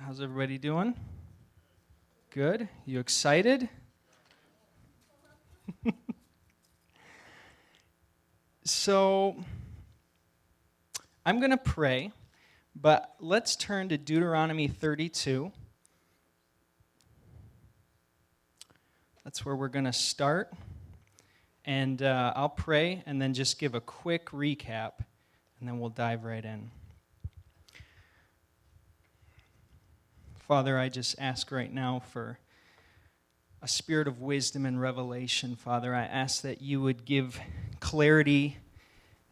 How's everybody doing? Good? You excited? So, I'm going to pray, but let's turn to Deuteronomy 32. That's where we're going to start. And I'll pray and then just give a quick recap, and then we'll dive right in. Father, I just ask right now for a spirit of wisdom and revelation. Father, I ask that you would give clarity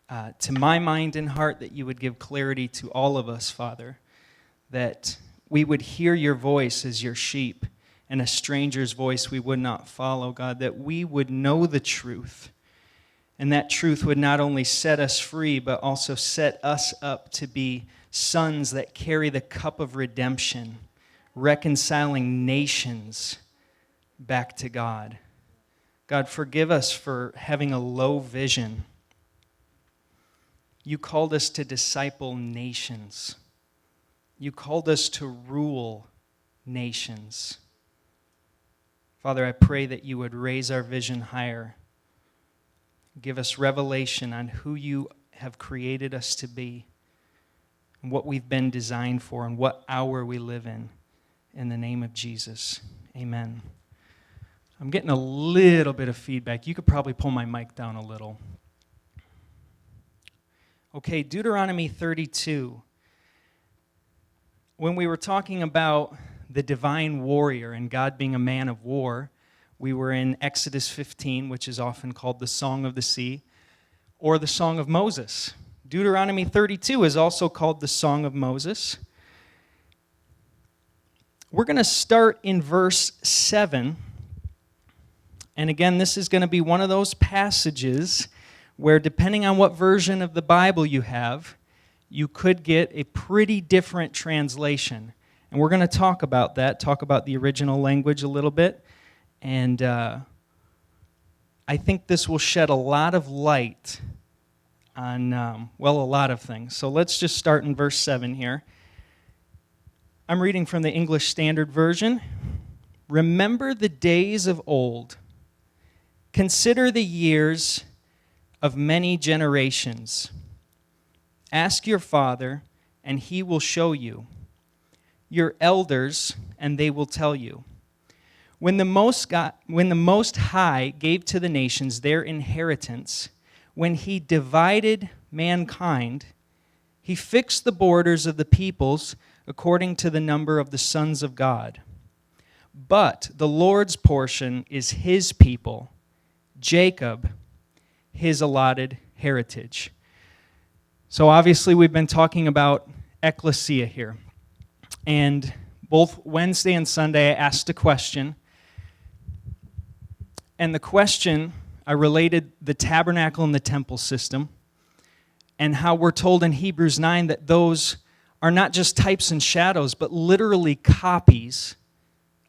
to my mind and heart, that you would give clarity to all of us, Father, that we would hear your voice as your sheep, and a stranger's voice we would not follow, God, that we would know the truth, and that truth would not only set us free, but also set us up to be sons that carry the cup of redemption, reconciling nations back to God. God, forgive us for having a low vision. You called us to disciple nations. You called us to rule nations. Father, I pray that you would raise our vision higher. Give us revelation on who you have created us to be, and what we've been designed for, and what hour we live in. In the name of Jesus, amen. I'm getting a little bit of feedback. You could probably pull my mic down a little. Okay, Deuteronomy 32. When we were talking about the divine warrior and God being a man of war, we were in Exodus 15, which is often called the Song of the Sea, or the Song of Moses. Deuteronomy 32 is also called the Song of Moses. We're going to start in verse 7. And again, this is going to be one of those passages where, depending on what version of the Bible you have, you could get a pretty different translation. And we're going to talk about that, talk about the original language a little bit. And I think this will shed a lot of light on, a lot of things. So let's just start in verse 7 here. I'm reading from the English Standard Version. Remember the days of old. Consider the years of many generations. Ask your father, and he will show you. Your elders, and they will tell you. When the Most High gave to the nations their inheritance, when he divided mankind, he fixed the borders of the peoples according to the number of the sons of God. But the Lord's portion is his people, Jacob, his allotted heritage. So obviously we've been talking about Ekklesia here. And both Wednesday and Sunday I asked a question. And the question, I related the tabernacle and the temple system, and how we're told in Hebrews 9 that those are not just types and shadows, but literally copies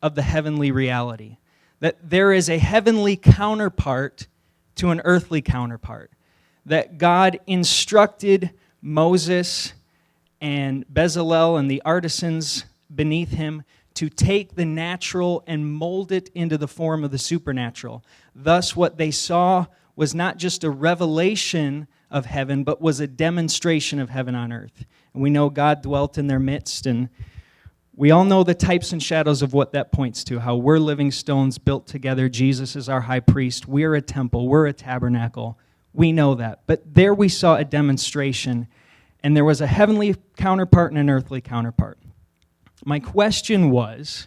of the heavenly reality. That there is a heavenly counterpart to an earthly counterpart. That God instructed Moses and Bezalel and the artisans beneath him to take the natural and mold it into the form of the supernatural. Thus, what they saw was not just a revelation of heaven, but was a demonstration of heaven on earth. And we know God dwelt in their midst, and we all know the types and shadows of what that points to, how we're living stones built together. Jesus is our high priest. We're a temple. We're a tabernacle. We know that. But there we saw a demonstration, and there was a heavenly counterpart and an earthly counterpart. My question was,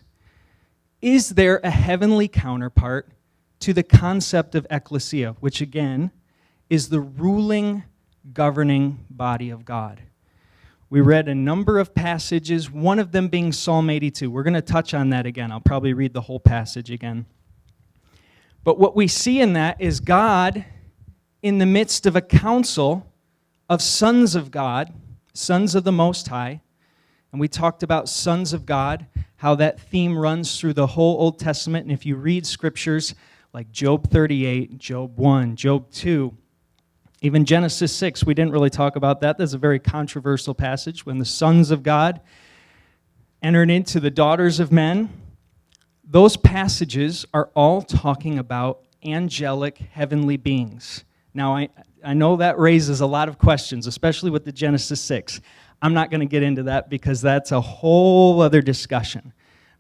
is there a heavenly counterpart to the concept of Ekklesia, which again is the ruling, governing body of God? We read a number of passages, one of them being Psalm 82. We're going to touch on that again. I'll probably read the whole passage again. But what we see in that is God in the midst of a council of sons of God, sons of the Most High. And we talked about sons of God, how that theme runs through the whole Old Testament. And if you read scriptures like Job 38, Job 1, Job 2, even Genesis 6, we didn't really talk about that. That's a very controversial passage when the sons of God entered into the daughters of men, those passages are all talking about angelic heavenly beings. Now, I know that raises a lot of questions, especially with the Genesis 6. I'm not going to get into that because that's a whole other discussion.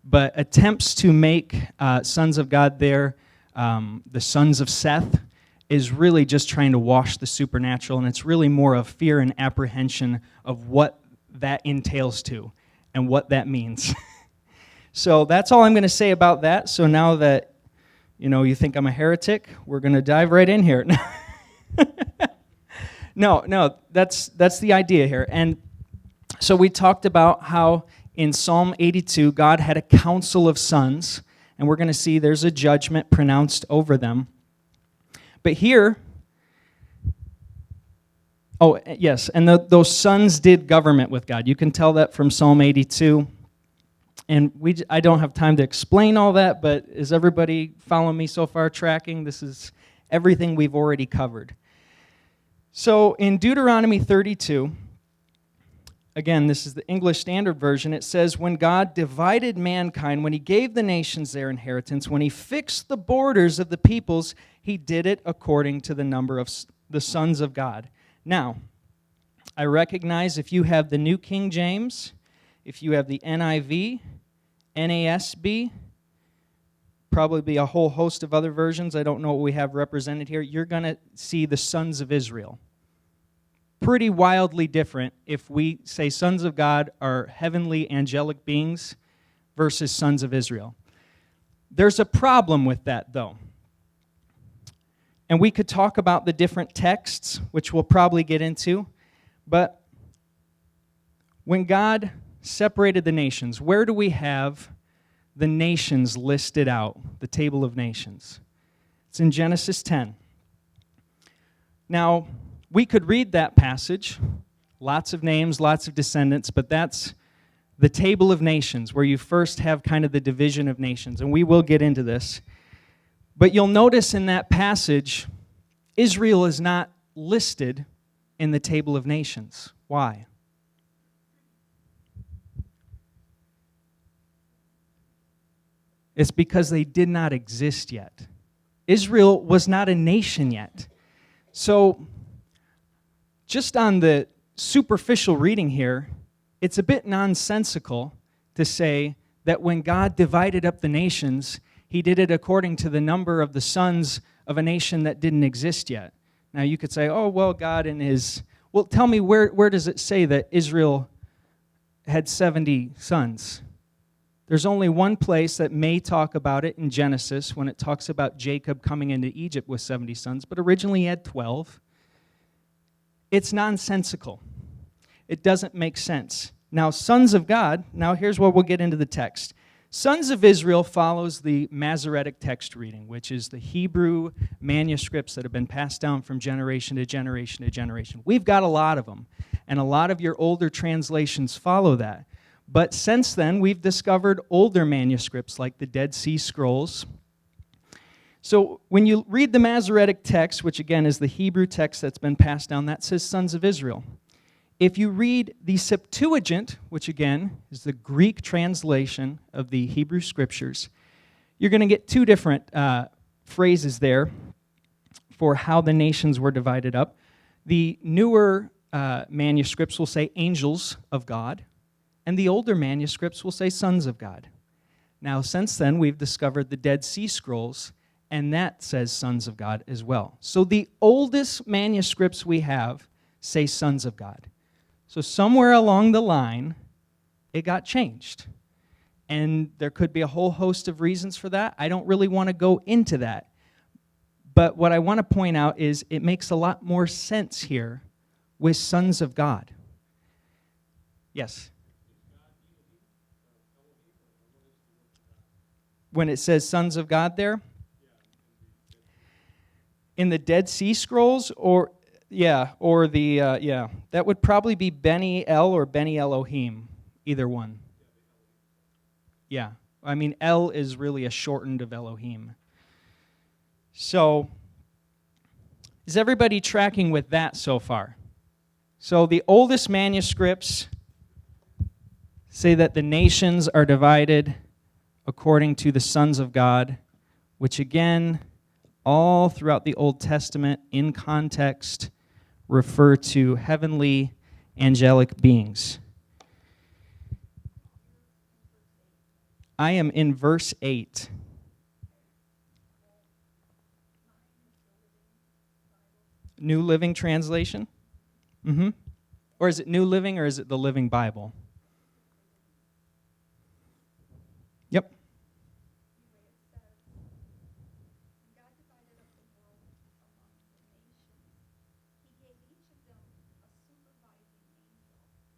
But attempts to make sons of God there, the sons of Seth, is really just trying to wash the supernatural, and it's really more of fear and apprehension of what that entails to and what that means. So that's all I'm going to say about that. So now that you think I'm a heretic, we're going to dive right in here. No, that's the idea here. And so we talked about how in Psalm 82, God had a council of sons, and we're going to see there's a judgment pronounced over them. But here, yes, and those sons did government with God. You can tell that from Psalm 82. And I don't have time to explain all that, but is everybody following me so far, tracking? This is everything we've already covered. So in Deuteronomy 32, again, this is the English Standard Version, it says, when God divided mankind, when he gave the nations their inheritance, when he fixed the borders of the peoples, he did it according to the number of the sons of God. Now, I recognize if you have the New King James, if you have the NIV, NASB, probably be a whole host of other versions. I don't know what we have represented here. You're going to see the sons of Israel. Pretty wildly different if we say sons of God are heavenly angelic beings versus sons of Israel. There's a problem with that, though. And we could talk about the different texts, which we'll probably get into. But when God separated the nations, where do we have the nations listed out, the table of nations? It's in Genesis 10. Now, we could read that passage, lots of names, lots of descendants, but that's the table of nations, where you first have kind of the division of nations, and we will get into this. But you'll notice in that passage, Israel is not listed in the table of nations. Why? It's because they did not exist yet. Israel was not a nation yet. So, just on the superficial reading here, it's a bit nonsensical to say that when God divided up the nations, he did it according to the number of the sons of a nation that didn't exist yet. Now, you could say, oh, well, God in his... Well, tell me, where does it say that Israel had 70 sons? There's only one place that may talk about it in Genesis when it talks about Jacob coming into Egypt with 70 sons, but originally he had 12. It's nonsensical. It doesn't make sense. Now, sons of God, now here's where we'll get into the text. Sons of Israel follows the Masoretic text reading, which is the Hebrew manuscripts that have been passed down from generation to generation to generation. We've got a lot of them, and a lot of your older translations follow that. But since then, we've discovered older manuscripts like the Dead Sea Scrolls. So when you read the Masoretic text, which again is the Hebrew text that's been passed down, that says sons of Israel. If you read the Septuagint, which again is the Greek translation of the Hebrew Scriptures, you're going to get two different phrases there for how the nations were divided up. The newer manuscripts will say angels of God, and the older manuscripts will say sons of God. Now, since then, we've discovered the Dead Sea Scrolls, and that says sons of God as well. So the oldest manuscripts we have say sons of God. So somewhere along the line, it got changed. And there could be a whole host of reasons for that. I don't really want to go into that. But what I want to point out is it makes a lot more sense here with sons of God. Yes? When it says sons of God there? In the Dead Sea Scrolls, that would probably be Beni El or Beni Elohim, either one. Yeah, I mean, El is really a shortened of Elohim. So, is everybody tracking with that so far? So the oldest manuscripts say that the nations are divided according to the sons of God, which again, all throughout the Old Testament in context, refer to heavenly angelic beings. I am in verse 8. New Living Translation? Mm-hmm. Or is it New Living or is it the Living Bible? Yep.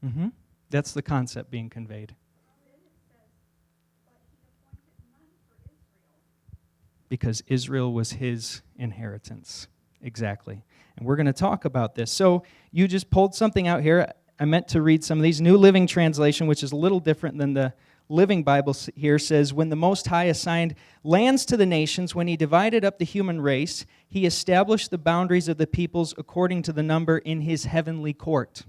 Mm-hmm. That's the concept being conveyed. Because Israel was his inheritance. Exactly. And we're going to talk about this. So you just pulled something out here. I meant to read some of these. New Living Translation, which is a little different than the Living Bible here, says, when the Most High assigned lands to the nations, when he divided up the human race, he established the boundaries of the peoples according to the number in his heavenly court.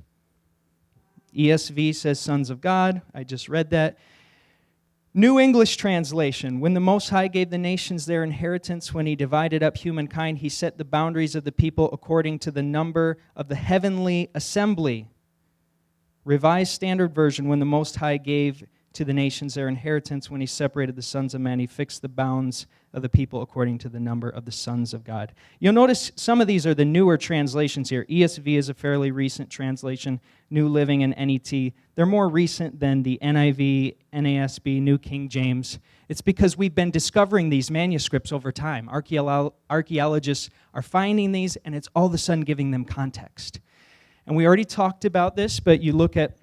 ESV says sons of God. I just read that. New English Translation, when the Most High gave the nations their inheritance, when he divided up humankind, he set the boundaries of the people according to the number of the heavenly assembly. Revised Standard Version, when the Most High gave to the nations their inheritance, when he separated the sons of men, he fixed the bounds of the people according to the number of the sons of God. You'll notice some of these are the newer translations here. ESV is a fairly recent translation. New Living and NET. They're more recent than the NIV, NASB, New King James. It's because we've been discovering these manuscripts over time. Archaeologists are finding these, and it's all of a sudden giving them context. And we already talked about this, but you look at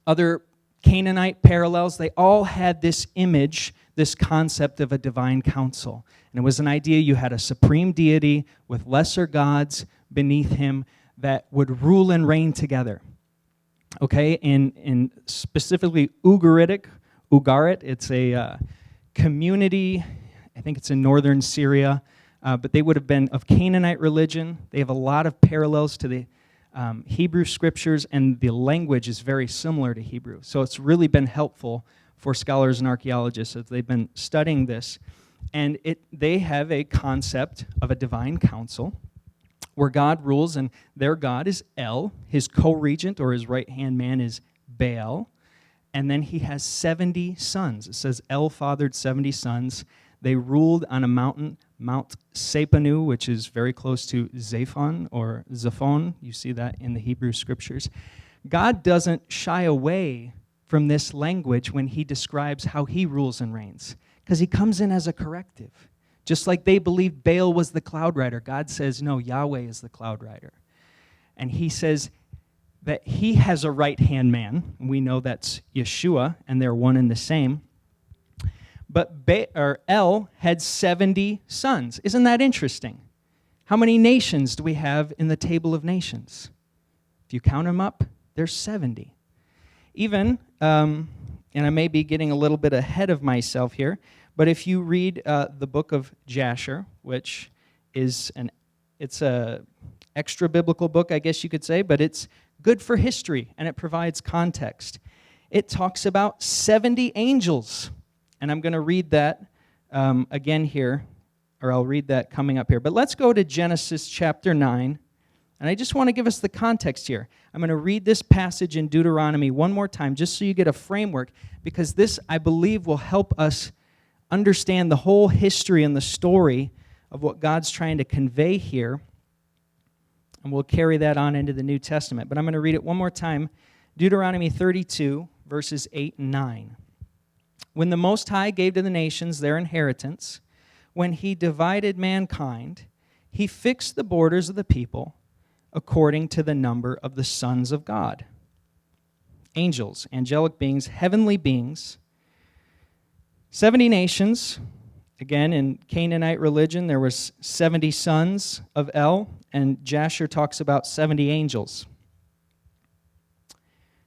other Canaanite parallels, they all had this image, this concept of a divine council. And it was an idea you had a supreme deity with lesser gods beneath him that would rule and reign together. Okay, in specifically Ugarit, it's a community, I think it's in northern Syria, but they would have been of Canaanite religion. They have a lot of parallels to the Hebrew scriptures, and the language is very similar to Hebrew. So it's really been helpful for scholars and archaeologists as they've been studying this. And they have a concept of a divine council where God rules, and their God is El. His co-regent or his right-hand man is Baal. And then he has 70 sons. It says El fathered 70 sons. They ruled on a mountain, Mount Sepanu, which is very close to Zaphon or Zaphon. You see that in the Hebrew scriptures. God doesn't shy away from this language when he describes how he rules and reigns, because he comes in as a corrective. Just like they believed Baal was the cloud rider, God says, no, Yahweh is the cloud rider. And he says that he has a right-hand man. We know that's Yeshua, and they're one and the same. But El had 70 sons. Isn't that interesting? How many nations do we have in the table of nations? If you count them up, there's 70. Even, and I may be getting a little bit ahead of myself here, but if you read the book of Jasher, which is it's a extra biblical book, I guess you could say, but it's good for history and it provides context. It talks about 70 angels, and I'm going to read that again here, or I'll read that coming up here. But let's go to Genesis chapter 9, and I just want to give us the context here. I'm going to read this passage in Deuteronomy one more time, just so you get a framework, because this, I believe, will help us understand the whole history and the story of what God's trying to convey here, and we'll carry that on into the New Testament. But I'm going to read it one more time. Deuteronomy 32, verses 8 and 9. When the Most High gave to the nations their inheritance, when he divided mankind, he fixed the borders of the people according to the number of the sons of God. Angels, angelic beings, heavenly beings, 70 nations. Again, in Canaanite religion, there was 70 sons of El, and Jasher talks about 70 angels.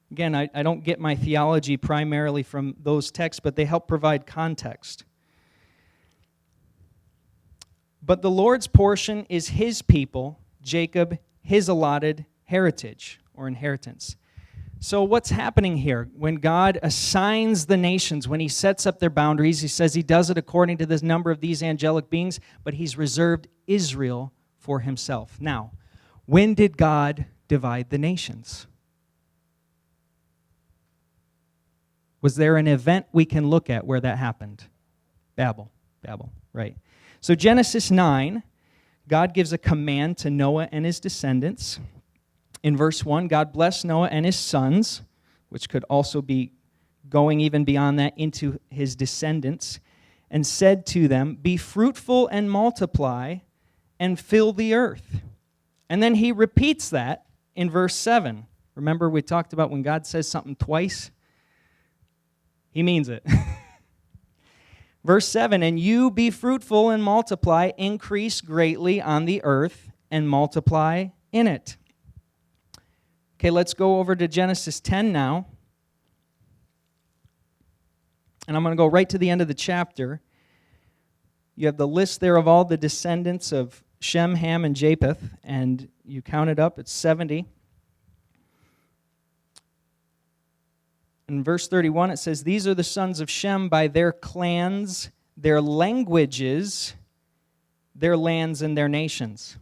Again, I don't get my theology primarily from those texts, but they help provide context. But the Lord's portion is his people, Jacob, his allotted heritage or inheritance. So what's happening here? When God assigns the nations, when he sets up their boundaries, he says he does it according to the number of these angelic beings, but he's reserved Israel for himself. Now, when did God divide the nations? Was there an event we can look at where that happened? Babel, right. So Genesis 9, God gives a command to Noah and his descendants. In verse 1, God blessed Noah and his sons, which could also be going even beyond that into his descendants, and said to them, "Be fruitful and multiply and fill the earth." And then he repeats that in verse 7. Remember we talked about when God says something twice? He means it. Verse 7, "And you be fruitful and multiply, increase greatly on the earth, and multiply in it." Okay, let's go over to Genesis 10 now. And I'm going to go right to the end of the chapter. You have the list there of all the descendants of Shem, Ham, and Japheth, and you count it up, it's 70. In verse 31, it says, "These are the sons of Shem by their clans, their languages, their lands, and their nations.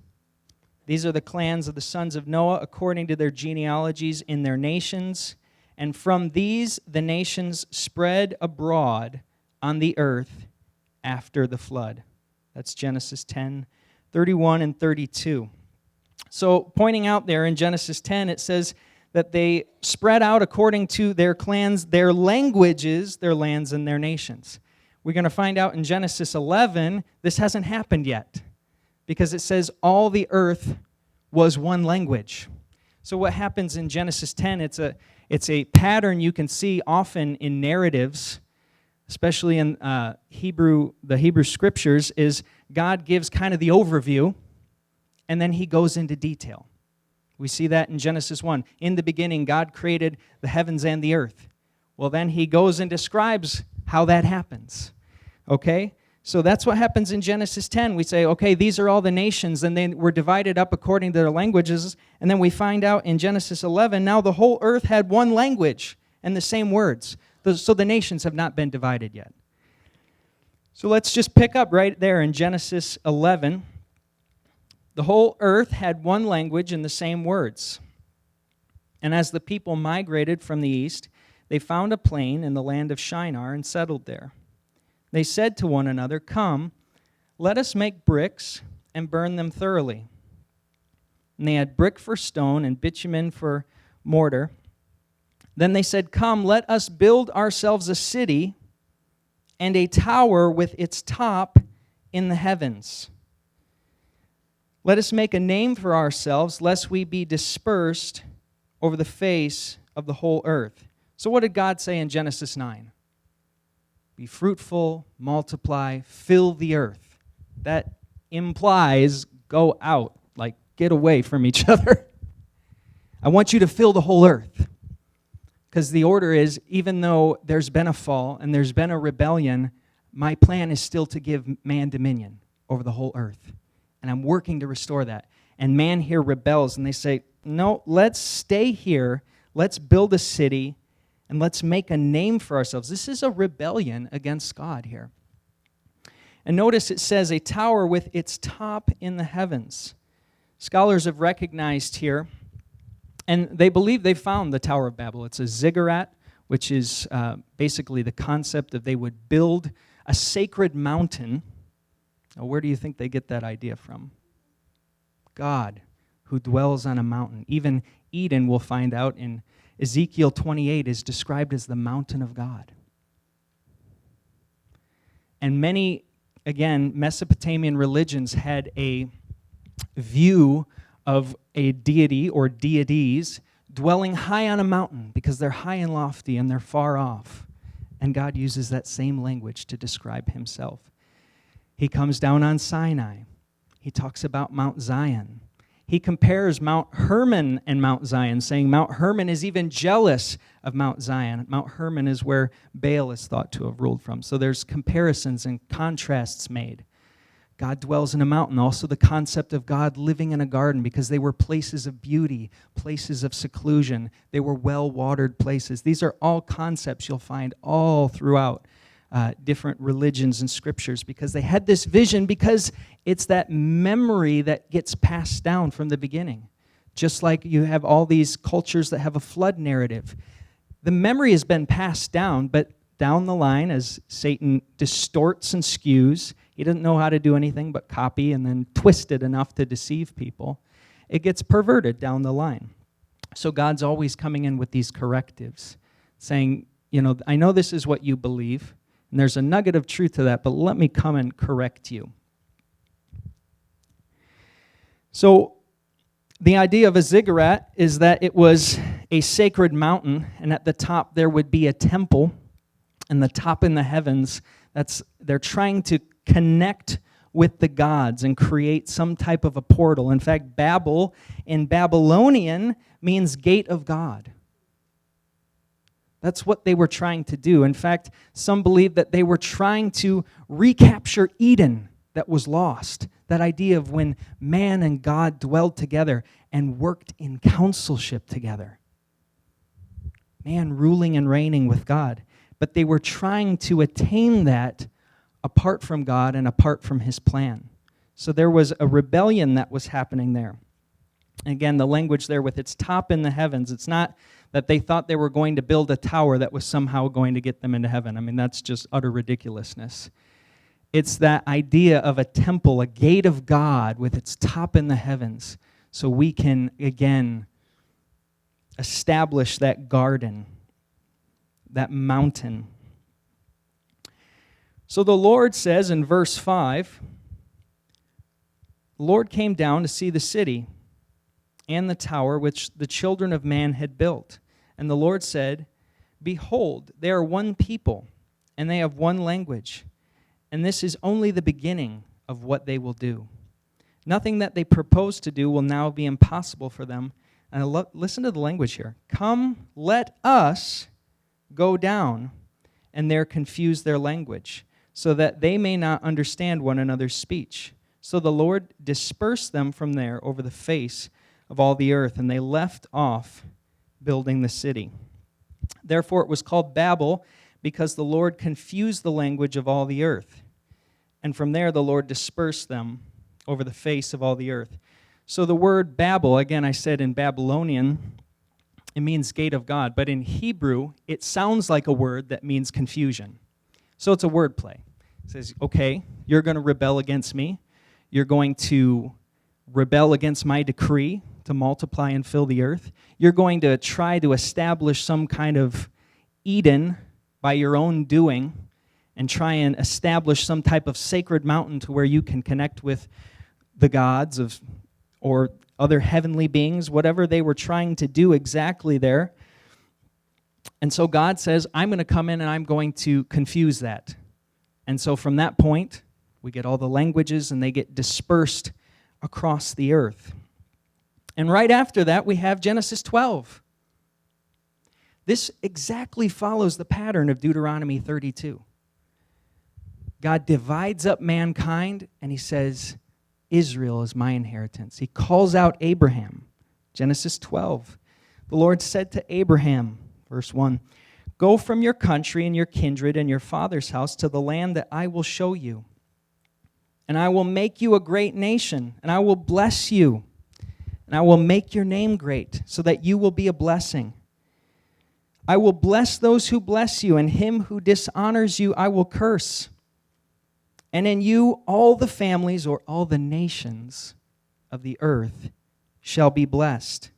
These are the clans of the sons of Noah according to their genealogies in their nations. And from these the nations spread abroad on the earth after the flood." That's Genesis 10, 31 and 32. So pointing out there in Genesis 10, it says that they spread out according to their clans, their languages, their lands, and their nations. We're going to find out in Genesis 11, this hasn't happened yet, because it says all the earth was one language. So what happens in Genesis 10, it's a pattern you can see often in narratives, especially in the Hebrew scriptures, is God gives kind of the overview, and then he goes into detail. We see that in Genesis 1. In the beginning, God created the heavens and the earth. Well, then he goes and describes how that happens. Okay? So that's what happens in Genesis 10. We say, okay, these are all the nations, and they were divided up according to their languages. And then we find out in Genesis 11, now the whole earth had one language and the same words. So the nations have not been divided yet. So let's just pick up right there in Genesis 11. The whole earth had one language and the same words. And as the people migrated from the east, they found a plain in the land of Shinar and settled there. They said to one another, "Come, let us make bricks and burn them thoroughly." And they had brick for stone and bitumen for mortar. Then they said, "Come, let us build ourselves a city and a tower with its top in the heavens. Let us make a name for ourselves, lest we be dispersed over the face of the whole earth." So what did God say in Genesis 9? Be fruitful, multiply, fill the earth. That implies go out, like get away from each other. I want you to fill the whole earth. Because the order is, even though there's been a fall and there's been a rebellion, my plan is still to give man dominion over the whole earth. And I'm working to restore that. And man here rebels, and they say, no, let's stay here, let's build a city, and let's make a name for ourselves. This is a rebellion against God here. And notice it says, a tower with its top in the heavens. Scholars have recognized here, and they believe they found the Tower of Babel. It's a ziggurat, which is basically the concept of they would build a sacred mountain. Now, where do you think they get that idea from? God, who dwells on a mountain. Even Eden, we'll find out in Ezekiel 28, is described as the mountain of God. And many, again, Mesopotamian religions had a view of a deity or deities dwelling high on a mountain because they're high and lofty and they're far off. And God uses that same language to describe himself. He comes down on Sinai. He talks about Mount Zion. He compares Mount Hermon and Mount Zion, saying Mount Hermon is even jealous of Mount Zion. Mount Hermon is where Baal is thought to have ruled from. So there's comparisons and contrasts made. God dwells in a mountain. Also the concept of God living in a garden, because they were places of beauty, places of seclusion. They were well-watered places. These are all concepts you'll find all throughout different religions and scriptures, because they had this vision, because it's that memory that gets passed down from the beginning. Just like you have all these cultures that have a flood narrative. The memory has been passed down, but down the line, as Satan distorts and skews, he doesn't know how to do anything but copy and then twist it enough to deceive people. It gets perverted down the line. So God's always coming in with these correctives, saying, I know this is what you believe, and there's a nugget of truth to that, but let me come and correct you. So the idea of a ziggurat is that it was a sacred mountain, and at the top there would be a temple, and the top in the heavens, they're trying to connect with the gods and create some type of a portal. In fact, Babel in Babylonian means gate of God. That's what they were trying to do. In fact, some believe that they were trying to recapture Eden that was lost. That idea of when man and God dwelled together and worked in counselship together. Man ruling and reigning with God. But they were trying to attain that apart from God and apart from His plan. So there was a rebellion that was happening there. And again, the language there with its top in the heavens, it's not that they thought they were going to build a tower that was somehow going to get them into heaven. I mean, that's just utter ridiculousness. It's that idea of a temple, a gate of God with its top in the heavens, so we can, again, establish that garden, that mountain. So the Lord says in verse 5, the Lord came down to see the city and the tower which the children of man had built. And the Lord said, Behold, they are one people, and they have one language. And this is only the beginning of what they will do. Nothing that they propose to do will now be impossible for them. And listen to the language here. Come, let us go down, and there confuse their language, so that they may not understand one another's speech. So the Lord dispersed them from there over the face of all the earth, and they left off building the city. Therefore it was called Babel, because the Lord confused the language of all the earth. And from there the Lord dispersed them over the face of all the earth. So the word Babel, again I said in Babylonian, it means gate of God, but in Hebrew, it sounds like a word that means confusion. So it's a word play. It says, okay, you're going to rebel against me. You're going to rebel against my decree to multiply and fill the earth. You're going to try to establish some kind of Eden by your own doing and try and establish some type of sacred mountain to where you can connect with the gods or other heavenly beings, whatever they were trying to do exactly there. And so God says, I'm going to come in and I'm going to confuse that. And so from that point, we get all the languages and they get dispersed across the earth. And right after that, we have Genesis 12. This exactly follows the pattern of Deuteronomy 32. God divides up mankind and He says, Israel is my inheritance. He calls out Abraham. Genesis 12. The Lord said to Abraham, verse 1, Go from your country and your kindred and your father's house to the land that I will show you. And I will make you a great nation, and I will bless you. And I will make your name great, so that you will be a blessing. I will bless those who bless you, and him who dishonors you I will curse. And in you all the families or all the nations of the earth shall be blessed.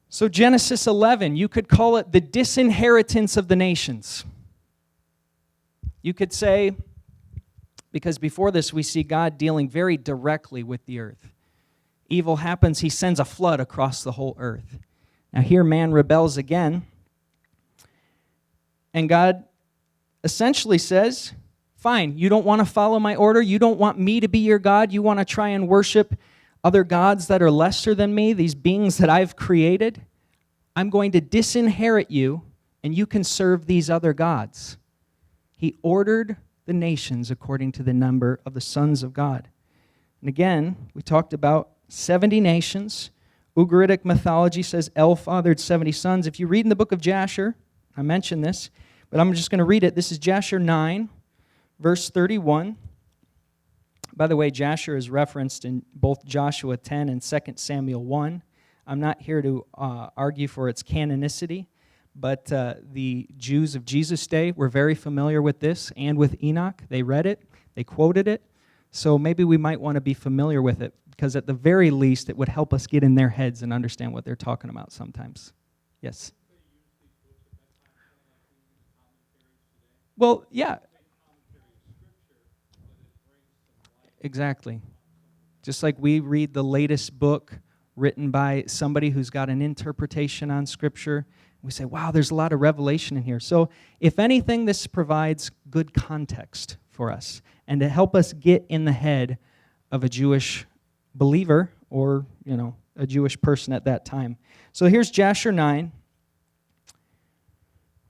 So Genesis 11, you could call it the disinheritance of the nations. You could say, because before this we see God dealing very directly with the earth. Evil happens, He sends a flood across the whole earth. Now here man rebels again, and God essentially says, fine, you don't want to follow my order, you don't want me to be your God, you want to try and worship other gods that are lesser than me, these beings that I've created, I'm going to disinherit you, and you can serve these other gods. He ordered the nations according to the number of the sons of God. And again, we talked about 70 nations. Ugaritic mythology says El fathered 70 sons. If you read in the book of Jasher, I mentioned this, but I'm just going to read it. This is Jasher 9, verse 31. By the way, Jasher is referenced in both Joshua 10 and 2 Samuel 1. I'm not here to argue for its canonicity, but the Jews of Jesus' day were very familiar with this and with Enoch. They read it, they quoted it, so maybe we might want to be familiar with it, because at the very least, it would help us get in their heads and understand what they're talking about sometimes. Yes? Well, yeah. Exactly. Just like we read the latest book written by somebody who's got an interpretation on Scripture, we say, wow, there's a lot of revelation in here. So if anything, this provides good context for us and to help us get in the head of a Jewish believer or, a Jewish person at that time. So here's Jasher 9,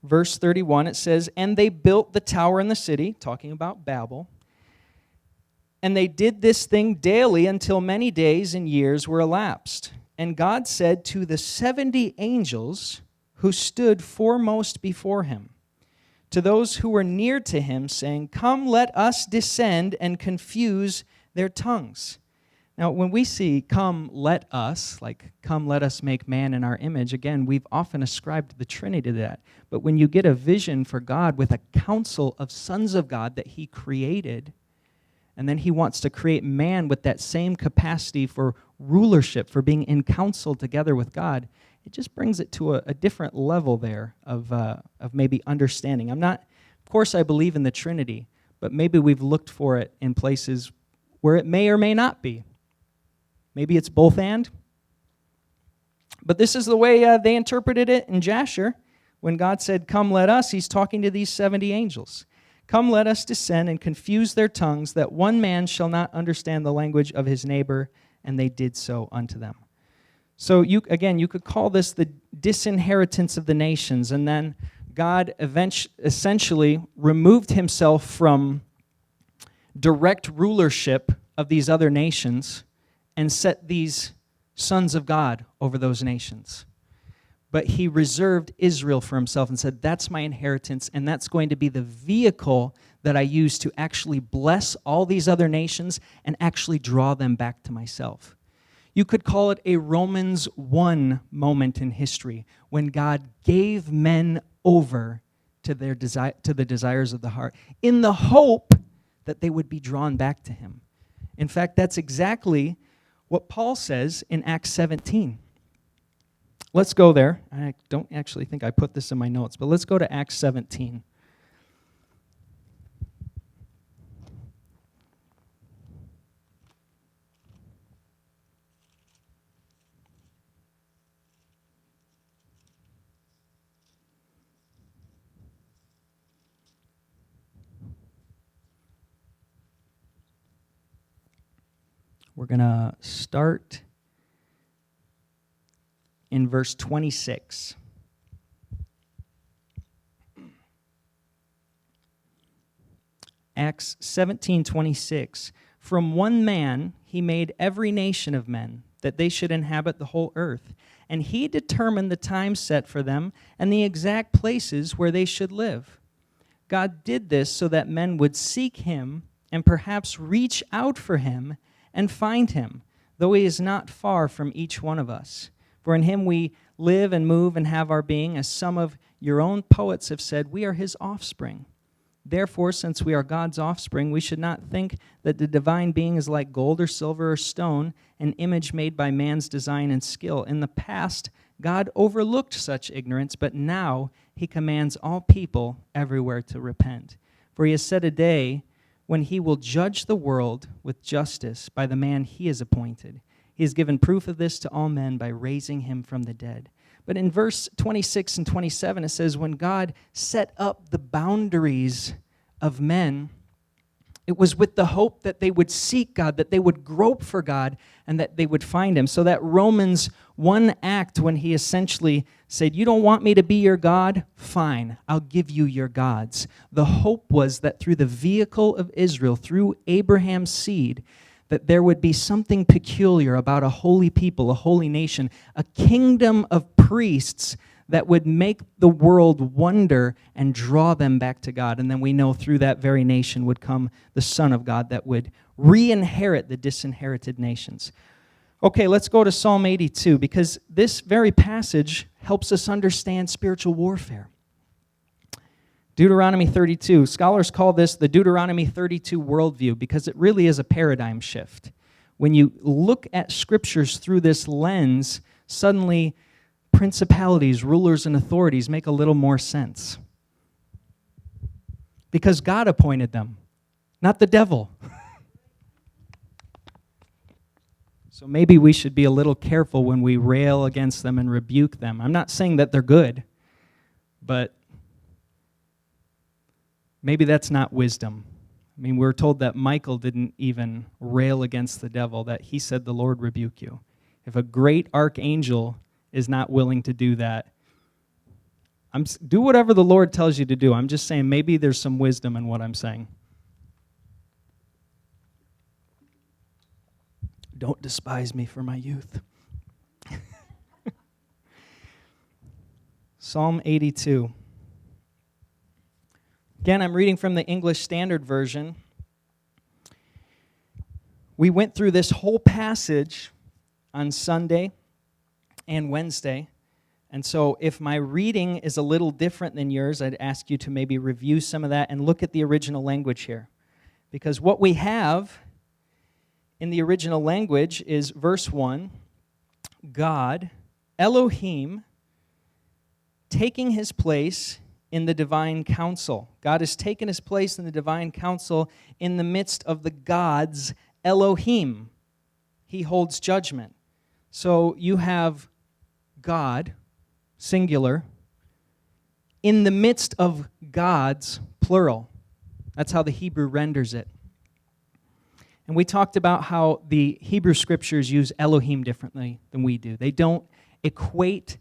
verse 31. It says, "And they built the tower in the city," talking about Babel, "and they did this thing daily until many days and years were elapsed. And God said to the 70 angels who stood foremost before him, to those who were near to him, saying, 'Come, let us descend and confuse their tongues.'" Now, when we see "come, let us," like "come, let us make man in our image," again, we've often ascribed the Trinity to that. But when you get a vision for God with a council of sons of God that he created, and then he wants to create man with that same capacity for rulership, for being in council together with God, it just brings it to a different level there of maybe understanding. Of course I believe in the Trinity, but maybe we've looked for it in places where it may or may not be. Maybe it's both and. But this is the way they interpreted it in Jasher. When God said, "Come, let us," he's talking to these 70 angels. "Come, let us descend and confuse their tongues, that one man shall not understand the language of his neighbor." And they did so unto them. So you could call this the disinheritance of the nations. And then God essentially removed himself from direct rulership of these other nations and set these sons of God over those nations. But he reserved Israel for himself and said, "That's my inheritance, and that's going to be the vehicle that I use to actually bless all these other nations and actually draw them back to myself." You could call it a Romans 1 moment in history, when God gave men over to the desires of the heart, in the hope that they would be drawn back to him. In fact, that's exactly what Paul says in Acts 17. Let's go there. I don't actually think I put this in my notes, but let's go to Acts 17. We're going to start in verse 26. Acts 17:26. "From one man he made every nation of men, that they should inhabit the whole earth. And he determined the time set for them and the exact places where they should live. God did this so that men would seek him and perhaps reach out for him and find him, though he is not far from each one of us. For in him we live and move and have our being, as some of your own poets have said, we are his offspring. Therefore, since we are God's offspring, we should not think that the divine being is like gold or silver or stone, an image made by man's design and skill. In the past, God overlooked such ignorance, but now he commands all people everywhere to repent. For he has set a day when he will judge the world with justice by the man he has appointed. He has given proof of this to all men by raising him from the dead. But in verse 26 and 27, it says, when God set up the boundaries of men, it was with the hope that they would seek God, that they would grope for God, and that they would find him. So that Romans 1 act, when he essentially said, you don't want me to be your God? Fine, I'll give you your gods. The hope was that through the vehicle of Israel, through Abraham's seed, that there would be something peculiar about a holy people, a holy nation, a kingdom of priests that would make the world wonder and draw them back to God. And then we know through that very nation would come the Son of God that would re-inherit the disinherited nations. Okay, let's go to Psalm 82, because this very passage helps us understand spiritual warfare. Deuteronomy 32. Scholars call this the Deuteronomy 32 worldview because it really is a paradigm shift. When you look at scriptures through this lens, suddenly principalities, rulers, and authorities make a little more sense. Because God appointed them, not the devil. So maybe we should be a little careful when we rail against them and rebuke them. I'm not saying that they're good, but maybe that's not wisdom. I mean, we're told that Michael didn't even rail against the devil, that he said, the Lord rebuke you. If a great archangel is not willing to do that, do whatever the Lord tells you to do. I'm just saying maybe there's some wisdom in what I'm saying. Don't despise me for my youth. Psalm 82. Again, I'm reading from the English Standard Version. We went through this whole passage on Sunday and Wednesday. And so if my reading is a little different than yours, I'd ask you to maybe review some of that and look at the original language here. Because what we have in the original language is verse 1, God, Elohim, taking his place in the divine council. God has taken his place in the divine council in the midst of the gods, Elohim. He holds judgment. So you have God, singular, in the midst of gods, plural. That's how the Hebrew renders it. And we talked about how the Hebrew scriptures use Elohim differently than we do. They don't equate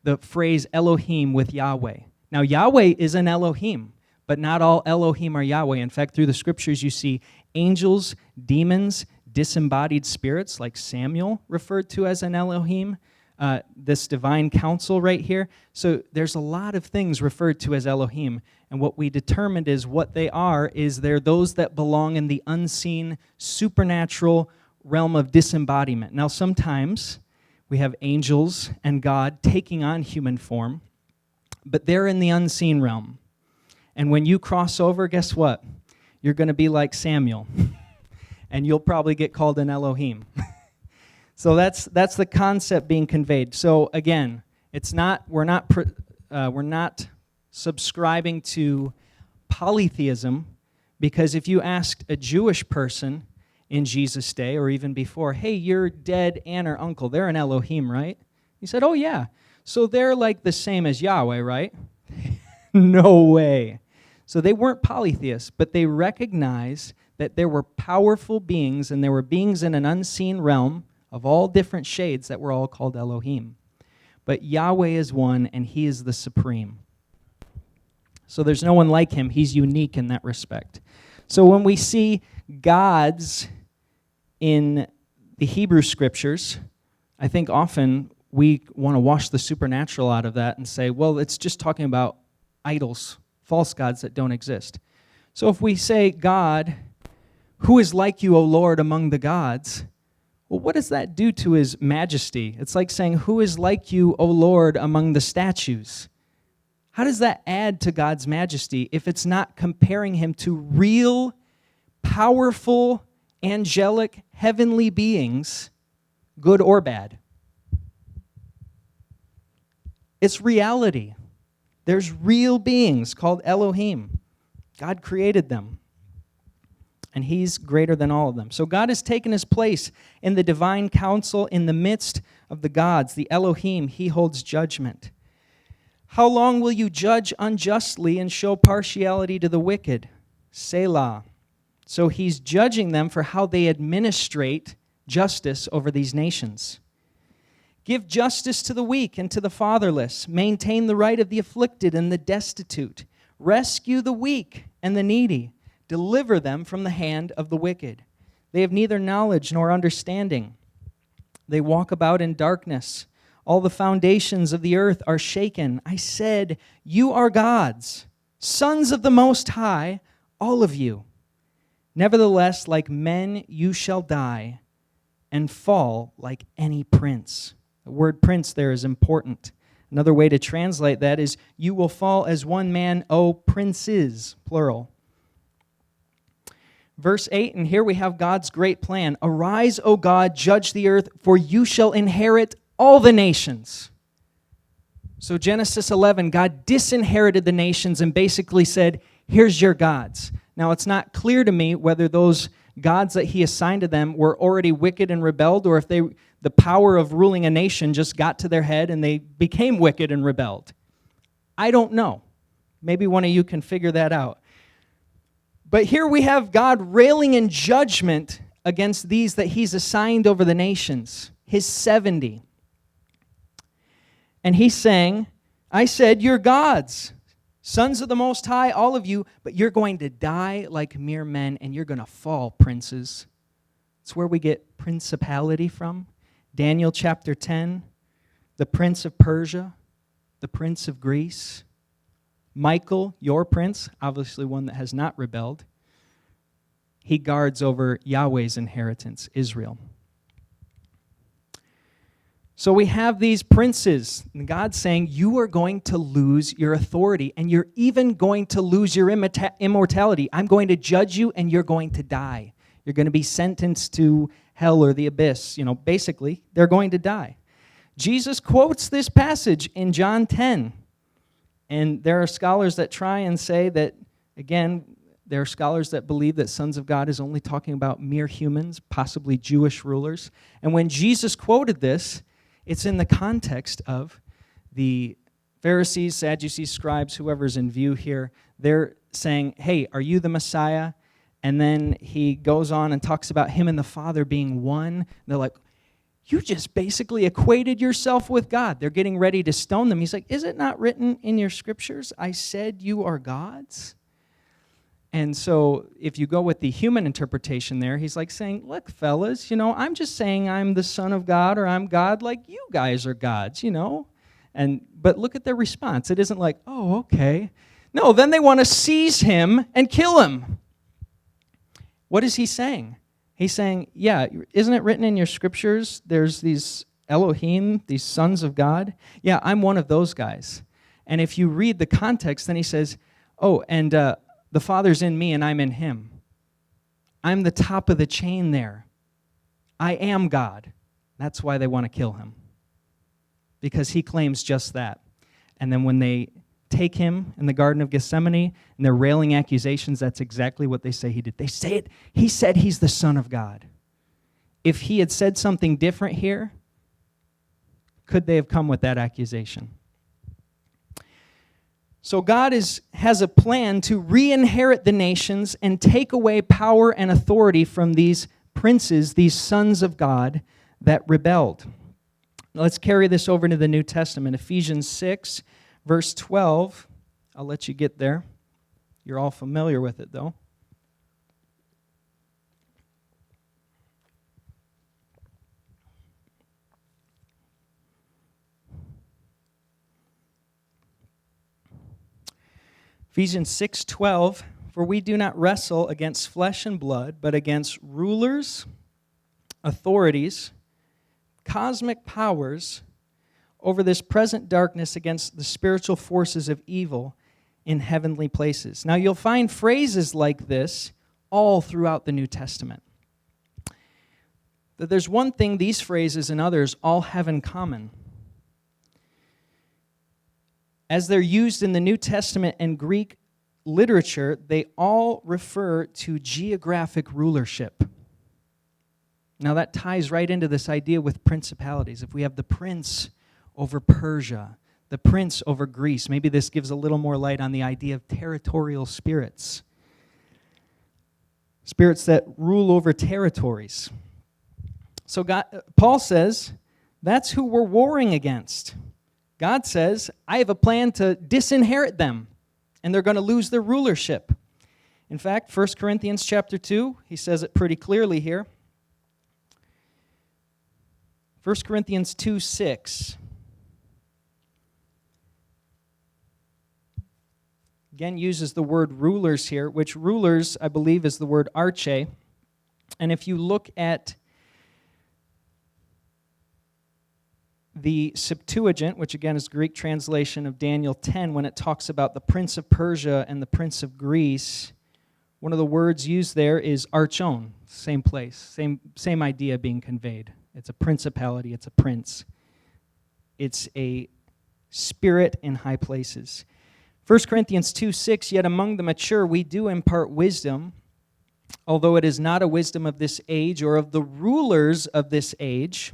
the phrase Elohim with Yahweh. Now, Yahweh is an Elohim, but not all Elohim are Yahweh. In fact, through the scriptures, you see angels, demons, disembodied spirits, like Samuel referred to as an Elohim, this divine council right here. So there's a lot of things referred to as Elohim. And what we determined is what they are is they're those that belong in the unseen, supernatural realm of disembodiment. Now, sometimes we have angels and God taking on human form, but they're in the unseen realm. And when you cross over, guess what? You're going to be like Samuel, and you'll probably get called an Elohim. So that's the concept being conveyed. So again, we're not subscribing to polytheism, because if you asked a Jewish person in Jesus' day or even before, hey, your dead aunt or uncle, they're an Elohim, right? He said, oh yeah. So they're like the same as Yahweh, right? No way. So they weren't polytheists, but they recognized that there were powerful beings, and there were beings in an unseen realm of all different shades that were all called Elohim. But Yahweh is one, and he is the supreme. So there's no one like him. He's unique in that respect. So when we see gods in the Hebrew scriptures, I think often we want to wash the supernatural out of that and say, well, it's just talking about idols, false gods that don't exist. So if we say, God, who is like you, O Lord, among the gods? Well, what does that do to his majesty? It's like saying, who is like you, O Lord, among the statues? How does that add to God's majesty if it's not comparing him to real, powerful, angelic, heavenly beings, good or bad? It's reality. There's real beings called Elohim. God created them, and he's greater than all of them. So God has taken his place in the divine council in the midst of the gods, the Elohim. He holds judgment. How long will you judge unjustly and show partiality to the wicked? Selah. So he's judging them for how they administrate justice over these nations. Give justice to the weak and to the fatherless. Maintain the right of the afflicted and the destitute. Rescue the weak and the needy. Deliver them from the hand of the wicked. They have neither knowledge nor understanding. They walk about in darkness. All the foundations of the earth are shaken. I said, you are gods, sons of the Most High, all of you. Nevertheless, like men you shall die and fall like any prince. The word prince there is important. Another way to translate that is, you will fall as one man, O princes, plural. Verse 8, and here we have God's great plan. Arise, O God, judge the earth, for you shall inherit all the nations. So Genesis 11, God disinherited the nations and basically said, here's your gods. Now it's not clear to me whether those gods that he assigned to them were already wicked and rebelled, or if the power of ruling a nation just got to their head and they became wicked and rebelled. I don't know. Maybe one of you can figure that out. But here we have God railing in judgment against these that he's assigned over the nations, his 70. And he's saying, I said, you're gods, sons of the Most High, all of you, but you're going to die like mere men, and you're going to fall, princes. It's where we get principality from. Daniel chapter 10, the prince of Persia, the prince of Greece, Michael, your prince, obviously one that has not rebelled, he guards over Yahweh's inheritance, Israel. So we have these princes, and God's saying, you are going to lose your authority, and you're even going to lose your immortality. I'm going to judge you, and you're going to die. You're going to be sentenced to hell or the abyss. Basically, they're going to die. Jesus quotes this passage in John 10. And there are scholars that try and say that, again, there are scholars that believe that sons of God is only talking about mere humans, possibly Jewish rulers. And when Jesus quoted this, it's in the context of the Pharisees, Sadducees, scribes, whoever's in view here. They're saying, hey, are you the Messiah? And then he goes on and talks about him and the Father being one. And they're like, you just basically equated yourself with God. They're getting ready to stone them. He's like, is it not written in your scriptures, I said you are gods? And so if you go with the human interpretation there, he's like saying, look, fellas, I'm just saying I'm the Son of God, or I'm God like you guys are gods, But look at their response. It isn't like, oh, okay. No, then they want to seize him and kill him. What is he saying? He's saying, yeah, isn't it written in your scriptures, there's these Elohim, these sons of God? Yeah, I'm one of those guys. And if you read the context, then he says, oh, and the Father's in me and I'm in him. I'm the top of the chain there. I am God. That's why they want to kill him. Because he claims just that. And then when they take him in the Garden of Gethsemane and they're railing accusations, that's exactly what they say he did. They say it. He said he's the Son of God. If he had said something different here, could they have come with that accusation? So God has a plan to re-inherit the nations and take away power and authority from these princes, these sons of God that rebelled. Now let's carry this over into the New Testament. Ephesians 6, verse 12. I'll let you get there. You're all familiar with it, though. Ephesians 6:12, for we do not wrestle against flesh and blood, but against rulers, authorities, cosmic powers over this present darkness, against the spiritual forces of evil in heavenly places. Now you'll find phrases like this all throughout the New Testament. But there's one thing these phrases and others all have in common. As they're used in the New Testament and Greek literature, they all refer to geographic rulership. Now that ties right into this idea with principalities. If we have the prince over Persia, the prince over Greece, maybe this gives a little more light on the idea of territorial spirits. Spirits that rule over territories. So Paul says That's who we're warring against. God says, I have a plan to disinherit them, and they're going to lose their rulership. In fact, 1 Corinthians chapter 2, he says it pretty clearly here. 1 Corinthians 2:6. Again, uses the word rulers here, which rulers, I believe, is the word arche. And if you look at the Septuagint, which again is Greek translation of Daniel 10, when it talks about the prince of Persia and the prince of Greece, one of the words used there is archon, same place, same idea being conveyed. It's a principality, it's a prince. It's a spirit in high places. 1 Corinthians 2:6, yet among the mature we do impart wisdom, although it is not a wisdom of this age or of the rulers of this age,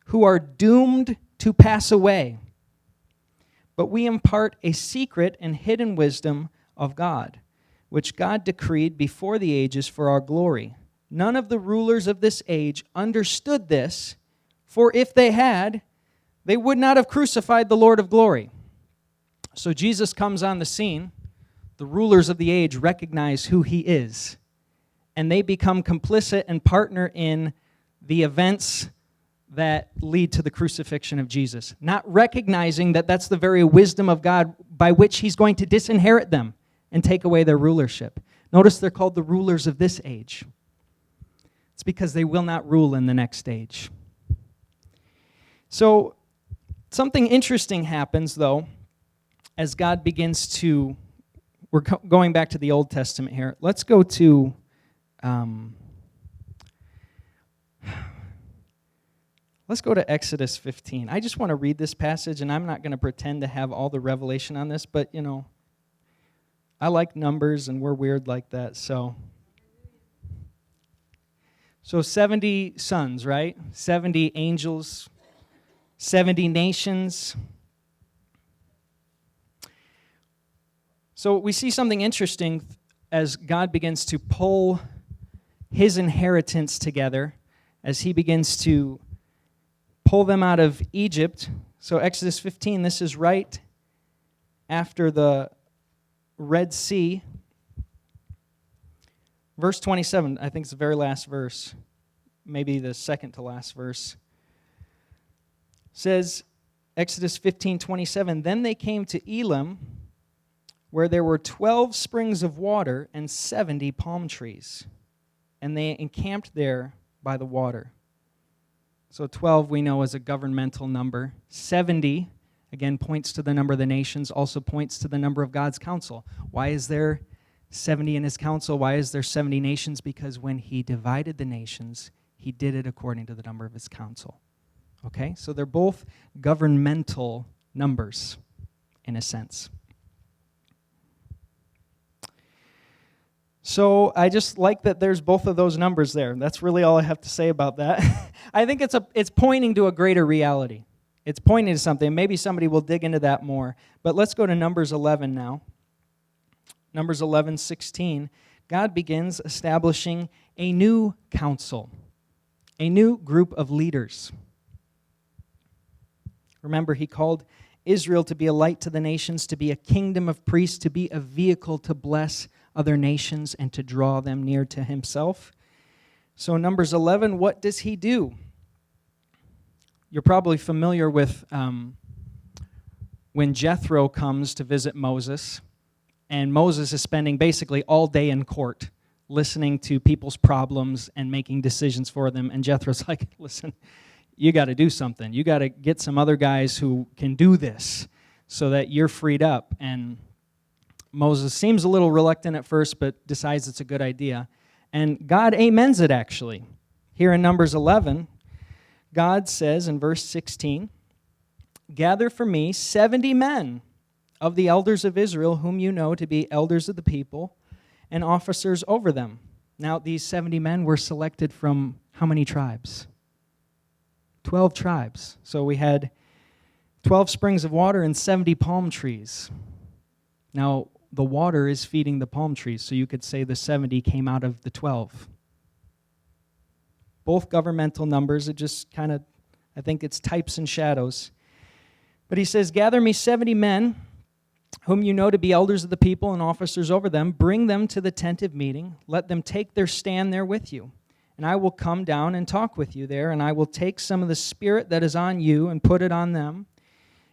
who are doomed to pass away. But we impart a secret and hidden wisdom of God, which God decreed before the ages for our glory. None of the rulers of this age understood this, for if they had, they would not have crucified the Lord of glory. So Jesus comes on the scene. The rulers of the age recognize who he is, and they become complicit and partner in the events that lead to the crucifixion of Jesus, not recognizing that that's the very wisdom of God by which he's going to disinherit them and take away their rulership. Notice they're called the rulers of this age. It's because they will not rule in the next age. So something interesting happens, though, as God begins to, we're going back to the Old Testament here. Let's go to Exodus 15. I just want to read this passage, and I'm not going to pretend to have all the revelation on this, but, I like numbers, and we're weird like that, so 70 sons, right? 70 angels, 70 nations. So we see something interesting as God begins to pull his inheritance together, as he begins to pull them out of Egypt. So Exodus 15, this is right after the Red Sea. Verse 27, I think it's the very last verse, maybe the second to last verse, says, Exodus 15:27, then they came to Elim, where there were 12 springs of water and 70 palm trees, and they encamped there by the water. So 12 we know is a governmental number. 70, again, points to the number of the nations, also points to the number of God's council. Why is there 70 in his council? Why is there 70 nations? Because when he divided the nations, he did it according to the number of his council. Okay? So they're both governmental numbers, in a sense. So I just like that there's both of those numbers there. That's really all I have to say about that. I think it's pointing to a greater reality. It's pointing to something. Maybe somebody will dig into that more. But let's go to Numbers 11 now. Numbers 11:16. God begins establishing a new council, a new group of leaders. Remember, he called Israel to be a light to the nations, to be a kingdom of priests, to be a vehicle to bless other nations and to draw them near to himself. So Numbers 11, what does he do? You're probably familiar with when Jethro comes to visit Moses, and Moses is spending basically all day in court listening to people's problems and making decisions for them, and Jethro's like, listen, you got to do something. You got to get some other guys who can do this so that you're freed up. And Moses seems a little reluctant at first, but decides it's a good idea. And God amens it, actually. Here in Numbers 11, God says in verse 16, gather for me 70 men of the elders of Israel, whom you know to be elders of the people and officers over them. Now, these 70 men were selected from how many tribes? 12 tribes. So we had 12 springs of water and 70 palm trees. Now, the water is feeding the palm trees, so you could say the 70 came out of the 12. Both governmental numbers. It just kind of, I think it's types and shadows. But he says, gather me 70 men, whom you know to be elders of the people and officers over them. Bring them to the tent of meeting. Let them take their stand there with you. And I will come down and talk with you there, and I will take some of the spirit that is on you and put it on them.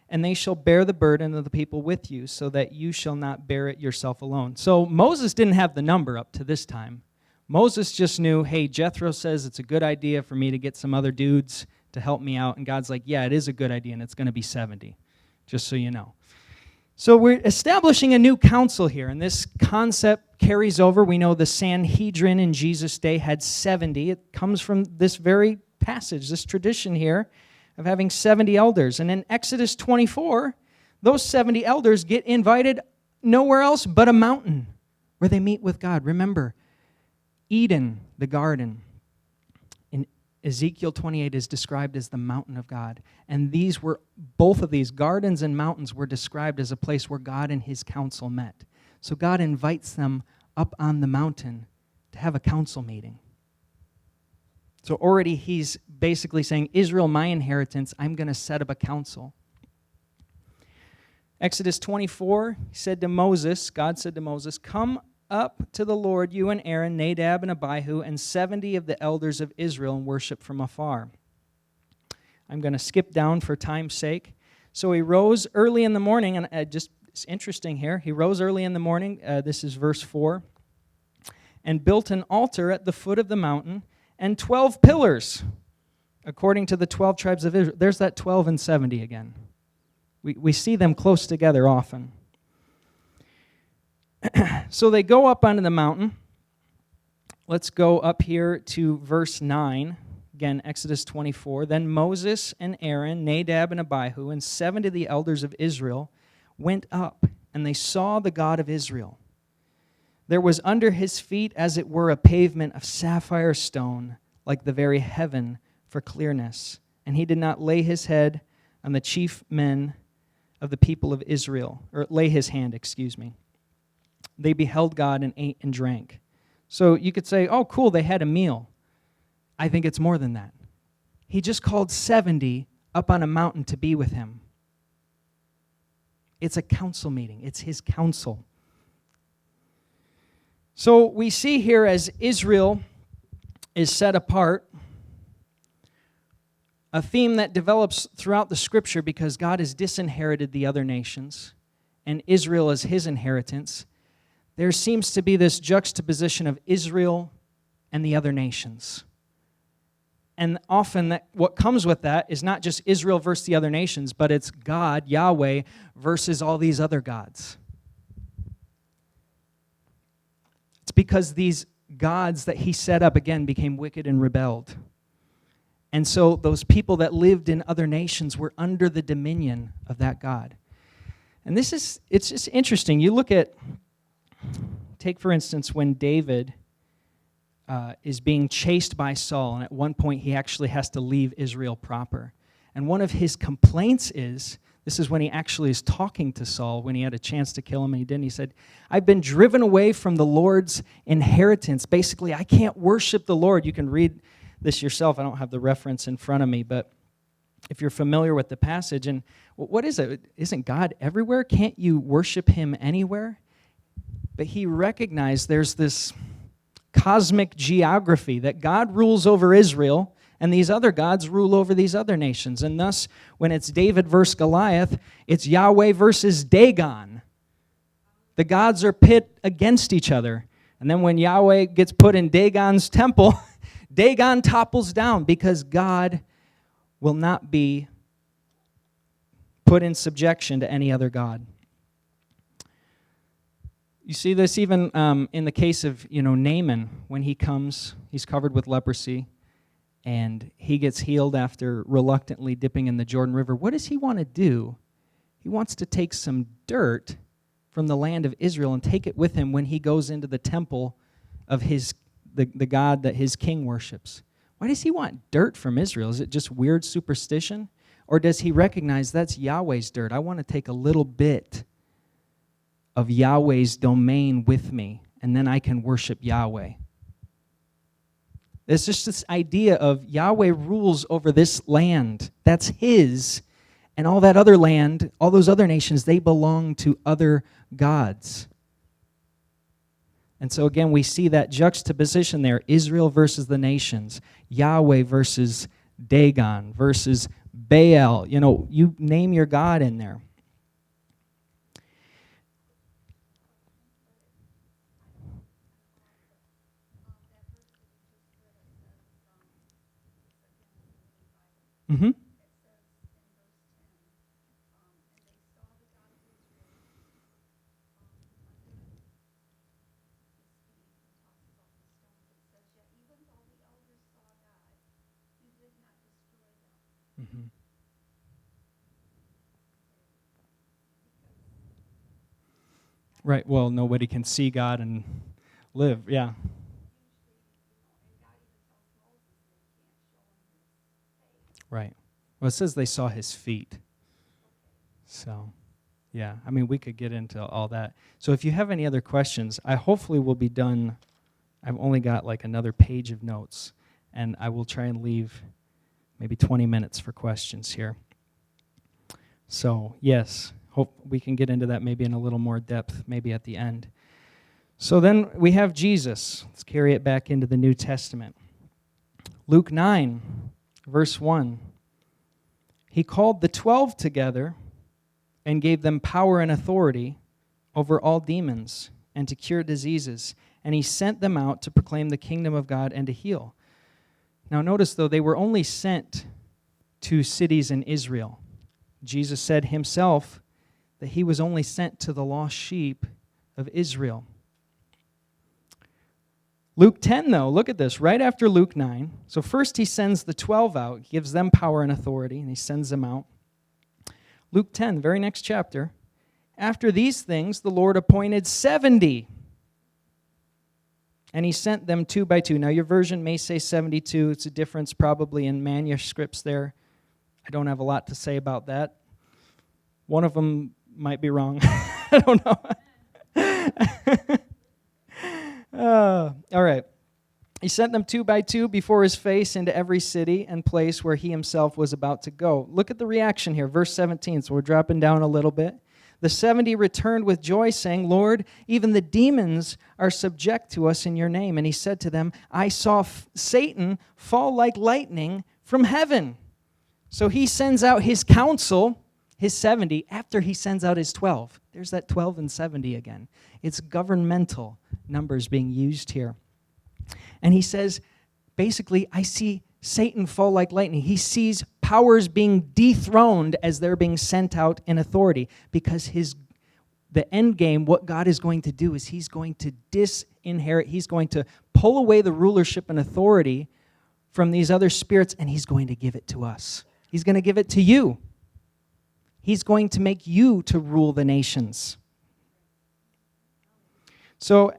And they shall bear the burden of the people with you, so that you shall not bear it yourself alone. So Moses didn't have the number up to this time. Moses just knew, hey, Jethro says it's a good idea for me to get some other dudes to help me out. And God's like, yeah, it is a good idea, and it's going to be 70, just so you know. So we're establishing a new council here, and this concept carries over. We know the Sanhedrin in Jesus' day had 70. It comes from this very passage, this tradition here of having 70 elders. And in Exodus 24, those 70 elders get invited nowhere else but a mountain where they meet with God. Remember, Eden, the garden, in Ezekiel 28 is described as the mountain of God. And both of these gardens and mountains were described as a place where God and his council met. So God invites them up on the mountain to have a council meeting. So already he's basically saying, Israel, my inheritance, I'm going to set up a council. Exodus 24, God said to Moses, come up to the Lord, you and Aaron, Nadab and Abihu, and 70 of the elders of Israel, and worship from afar. I'm going to skip down for time's sake. So he rose early in the morning, and it's interesting here. He rose early in the morning, this is verse 4, and built an altar at the foot of the mountain, and 12 pillars, according to the 12 tribes of Israel. There's that 12 and 70 again. We see them close together often. So they go up onto the mountain. Let's go up here to verse 9. Again, Exodus 24. Then Moses and Aaron, Nadab and Abihu, and 70 of the elders of Israel went up, and they saw the God of Israel. There was under his feet, as it were, a pavement of sapphire stone, like the very heaven for clearness. And he did not lay his head on the chief men of the people of Israel, or lay his hand, They beheld God and ate and drank. So you could say, oh, cool, they had a meal. I think it's more than that. He just called 70 up on a mountain to be with him. It's a council meeting. It's his council. So we see here as Israel is set apart, a theme that develops throughout the Scripture because God has disinherited the other nations, and Israel is his inheritance. There seems to be this juxtaposition of Israel and the other nations. And often what comes with that is not just Israel versus the other nations, but it's God, Yahweh, versus all these other gods. It's because these gods that he set up, again, became wicked and rebelled. And so those people that lived in other nations were under the dominion of that God. And it's just interesting. You look at, take for instance, when David is being chased by Saul, and at one point he actually has to leave Israel proper. And one of his complaints is, this is when he actually is talking to Saul, when he had a chance to kill him and he didn't. He said, I've been driven away from the Lord's inheritance. Basically, I can't worship the Lord. You can read this yourself. I don't have the reference in front of me, but if you're familiar with the passage, and what is it? Isn't God everywhere? Can't you worship him anywhere? But he recognized there's this cosmic geography that God rules over Israel, and these other gods rule over these other nations. And thus, when it's David versus Goliath, it's Yahweh versus Dagon. The gods are pit against each other. And then when Yahweh gets put in Dagon's temple, Dagon topples down because God will not be put in subjection to any other god. You see this even in the case of Naaman. When he comes, he's covered with leprosy, and he gets healed after reluctantly dipping in the Jordan River. What does he want to do? He wants to take some dirt from the land of Israel and take it with him when he goes into the temple of the God that his king worships. Why does he want dirt from Israel? Is it just weird superstition? Or does he recognize that's Yahweh's dirt? I want to take a little bit of Yahweh's domain with me, and then I can worship Yahweh. It's just this idea of Yahweh rules over this land. That's his. And all that other land, all those other nations, they belong to other gods. And so again, we see that juxtaposition there, Israel versus the nations, Yahweh versus Dagon versus Baal. You name your god in there. Mm-hmm. Mm-hmm. Right. Well, nobody can see God and live. Yeah. Right. Well, it says they saw his feet. So, yeah. I mean, we could get into all that. So if you have any other questions, I hopefully will be done. I've only got like another page of notes, and I will try and leave maybe 20 minutes for questions here. So, yes, hope we can get into that maybe in a little more depth, maybe at the end. So then we have Jesus. Let's carry it back into the New Testament. Luke 9, verse 1. He called the 12 together and gave them power and authority over all demons and to cure diseases. And he sent them out to proclaim the kingdom of God and to heal. Now notice, though, they were only sent to cities in Israel. Jesus said himself that he was only sent to the lost sheep of Israel. Luke 10, though, look at this, right after Luke 9. So first he sends the 12 out, gives them power and authority, and he sends them out. Luke 10, very next chapter. After these things, the Lord appointed 70, and he sent them 2 by 2. Now, your version may say 72. It's a difference probably in manuscripts there. I don't have a lot to say about that. One of them might be wrong. I don't know. All right. He sent them 2 by 2 before his face into every city and place where he himself was about to go. Look at the reaction here, verse 17. So we're dropping down a little bit. The 70 returned with joy, saying, Lord, even the demons are subject to us in your name. And he said to them, I saw Satan fall like lightning from heaven. So he sends out his council, his 70, after he sends out his 12. There's that 12 and 70 again. It's governmental numbers being used here. And he says, basically, I see Satan fall like lightning. He sees powers being dethroned as they're being sent out in authority, because the end game, what God is going to do is he's going to disinherit, he's going to pull away the rulership and authority from these other spirits, and he's going to give it to us. He's going to give it to you. He's going to make you to rule the nations. So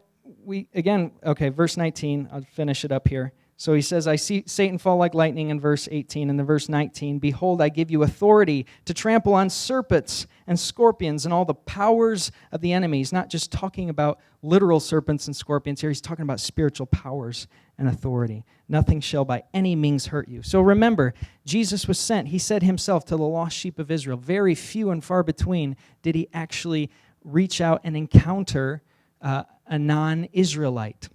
verse 19, I'll finish it up here. So he says, I see Satan fall like lightning in verse 18. And then verse 19, behold, I give you authority to trample on serpents and scorpions and all the powers of the enemy. He's not just talking about literal serpents and scorpions here. He's talking about spiritual powers and authority. Nothing shall by any means hurt you. So remember, Jesus was sent, he said himself, to the lost sheep of Israel. Very few and far between did he actually reach out and encounter a non-Israelite.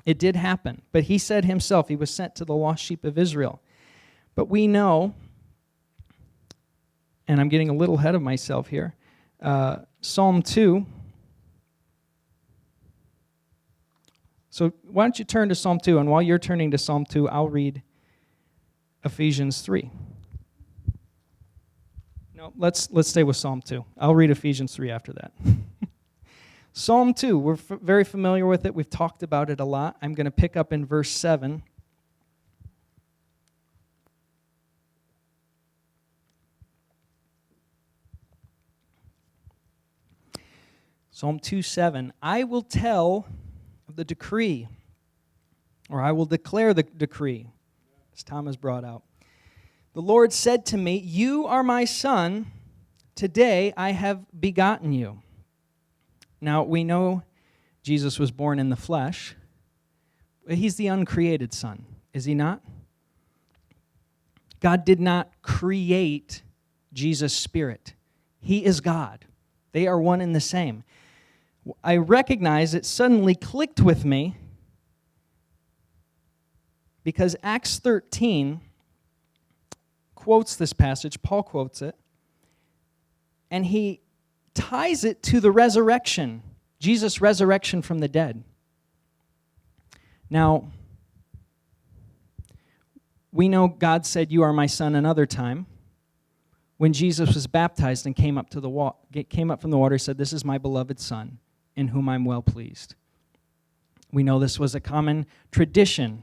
It did happen, but he said himself he was sent to the lost sheep of Israel. But we know, and I'm getting a little ahead of myself here, Psalm 2. So why don't you turn to Psalm 2, and while you're turning to Psalm 2, I'll read Ephesians 3. No, let's stay with Psalm 2. I'll read Ephesians 3 after that. Psalm 2, we're very familiar with it. We've talked about it a lot. I'm going to pick up in verse 7. Psalm 2:7, I will tell of the decree, or I will declare the decree, as Tom has brought out. The Lord said to me, you are my son, today I have begotten you. Now, we know Jesus was born in the flesh, but he's the uncreated son. is he not? God did not create Jesus' spirit. He is God. They are one and the same. I recognize it suddenly clicked with me because Acts 13 quotes this passage, Paul quotes it, and he ties it to the resurrection, Jesus' resurrection from the dead. Now, we know God said, "You are my son," another time. When Jesus was baptized and came up from the water, he said, "This is my beloved son, in whom I'm well pleased." We know this was a common tradition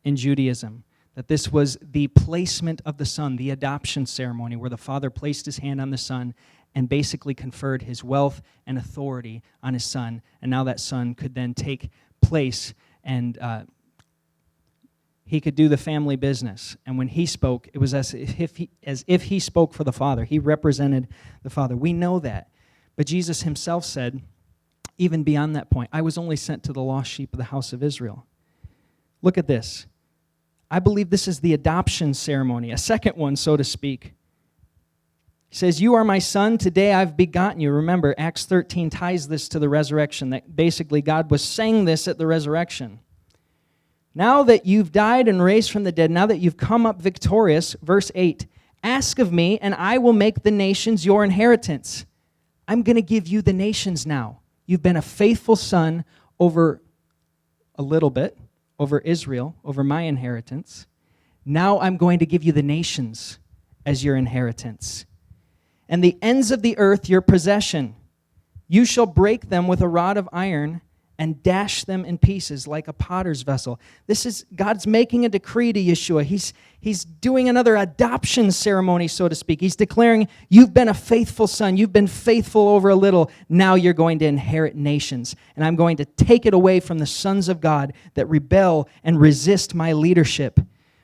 in Judaism, that this was the placement of the son, the adoption ceremony, where the father placed his hand on the son and basically conferred his wealth and authority on his son. And now that son could then take place and he could do the family business. And when he spoke, it was as if he spoke for the Father. He represented the Father. We know that. But Jesus himself said, even beyond that point, "I was only sent to the lost sheep of the house of Israel." Look at this. I believe this is the adoption ceremony, a second one, so to speak. He says, "You are my son, today I've begotten you." Remember, Acts 13 ties this to the resurrection, that basically God was saying this at the resurrection. "Now that you've died and raised from the dead, now that you've come up victorious," verse 8, "ask of me, and I will make the nations your inheritance." I'm going to give you the nations now. You've been a faithful son over a little bit, over Israel, over my inheritance. Now I'm going to give you the nations as your inheritance. "And the ends of the earth your possession. You shall break them with a rod of iron and dash them in pieces like a potter's vessel." This is God's making a decree to Yeshua. He's doing another adoption ceremony, so to speak. He's declaring, you've been a faithful son. You've been faithful over a little. Now you're going to inherit nations. And I'm going to take it away from the sons of God that rebel and resist my leadership.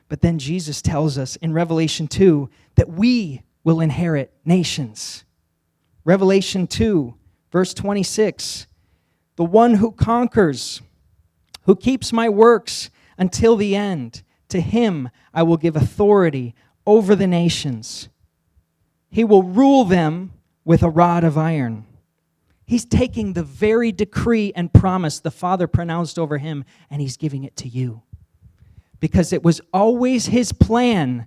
But then Jesus tells us in Revelation 2 that we will inherit nations. Revelation 2, verse 26. "The one who conquers, who keeps my works until the end, to him I will give authority over the nations. He will rule them with a rod of iron." He's taking the very decree and promise the Father pronounced over him, and he's giving it to you. Because it was always his plan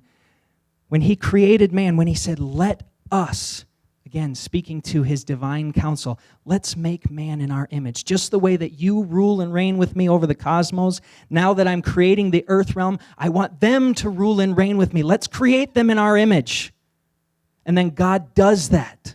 when he created man, when he said, "Let us," again, speaking to his divine counsel, "let's make man in our image. Just the way that you rule and reign with me over the cosmos, now that I'm creating the earth realm, I want them to rule and reign with me. Let's create them in our image." And then God does that.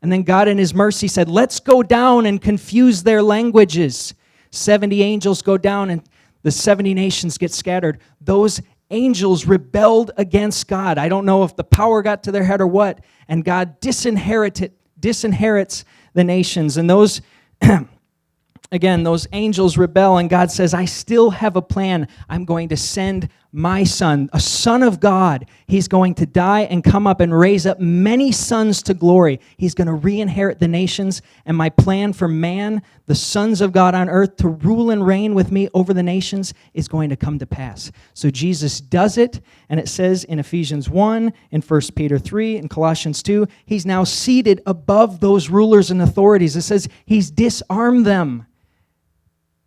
And then God in his mercy said, "Let's go down and confuse their languages." 70 angels go down and the 70 nations get scattered. Those angels rebelled against God. I don't know if the power got to their head or what, and God disinherits the nations. And those, again, those angels rebel, and God says, "I still have a plan. I'm going to send my son, a son of God. He's going to die and come up and raise up many sons to glory. He's going to re-inherit the nations, and my plan for man, the sons of God on earth, to rule and reign with me over the nations is going to come to pass." So Jesus does it, and it says in Ephesians 1, in 1 Peter 3, in Colossians 2, he's now seated above those rulers and authorities. It says he's disarmed them,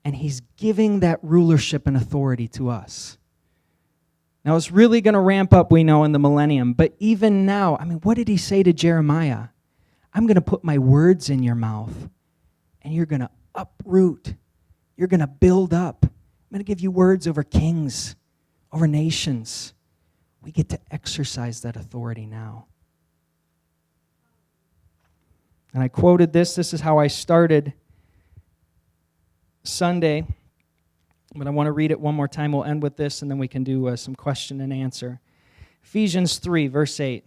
and he's giving that rulership and authority to us. Now, it's really going to ramp up, we know, in the millennium. But even now, what did he say to Jeremiah? "I'm going to put my words in your mouth, and you're going to uproot. You're going to build up. I'm going to give you words over kings, over nations." We get to exercise that authority now. And I quoted this. This is how I started Sunday. But I want to read it one more time. We'll end with this, and then we can do some question and answer. Ephesians 3, verse 8.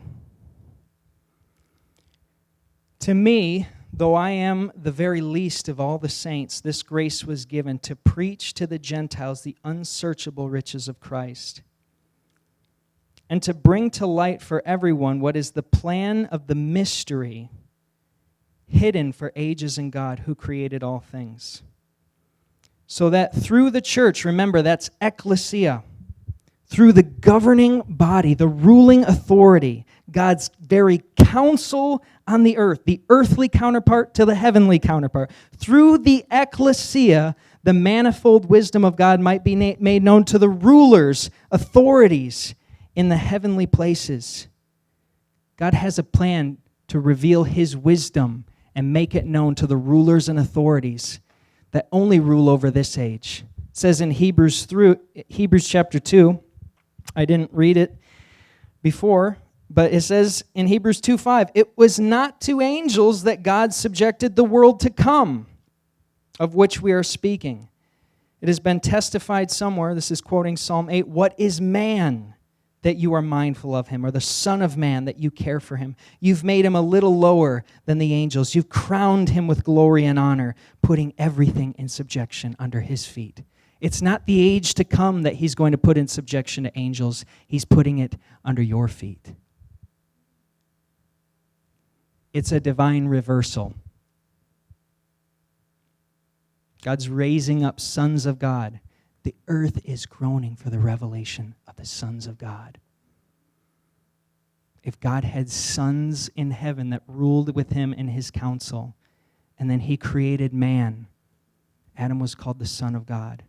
"To me, though I am the very least of all the saints, this grace was given to preach to the Gentiles the unsearchable riches of Christ, and to bring to light for everyone what is the plan of the mystery hidden for ages in God who created all things, So that through the church, remember that's Ekklesia, through the governing body, the ruling authority, God's very counsel on the earth, the earthly counterpart to the heavenly counterpart, through the Ekklesia, the manifold wisdom of God might be made known to the rulers, authorities in the heavenly places. God has a plan to reveal His wisdom and make it known to the rulers and authorities that only rule over this age. It says in Hebrews chapter 2, I didn't read it before, but it says in Hebrews 2:5, it was not to angels that God subjected the world to come, of which we are speaking. It has been testified somewhere, this is quoting Psalm 8, what is man that you are mindful of him, or the Son of Man that you care for him? You've made him a little lower than the angels. You've crowned him with glory and honor, putting everything in subjection under his feet. It's not the age to come that he's going to put in subjection to angels. He's putting it under your feet. It's a divine reversal. God's raising up sons of God. The earth is groaning for the revelation of the sons of God. If God had sons in heaven that ruled with him in his counsel, and then he created man, Adam was called the Son of God.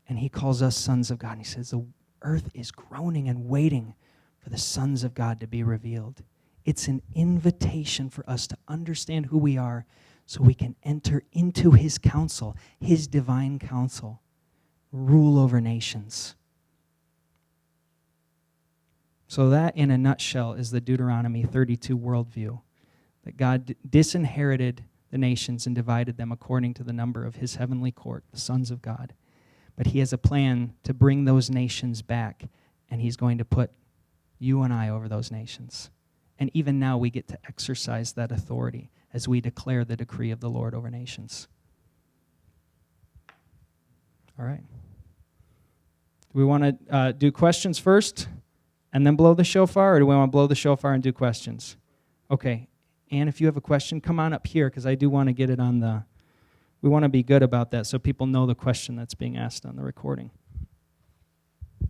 And he calls us sons of God. And he says the earth is groaning and waiting for the sons of God to be revealed. It's an invitation for us to understand who we are so we can enter into his counsel, his divine counsel, rule over nations. So that, in a nutshell, is the Deuteronomy 32 worldview, that God disinherited the nations and divided them according to the number of his heavenly court, the sons of God. But he has a plan to bring those nations back, and he's going to put you and I over those nations. And even now we get to exercise that authority as we declare the decree of the Lord over nations. All right. Do we want to do questions first and then blow the shofar, or do we want to blow the shofar and do questions? Okay. And if you have a question, come on up here, because I do want to get it on the... We want to be good about that so people know the question that's being asked on the recording.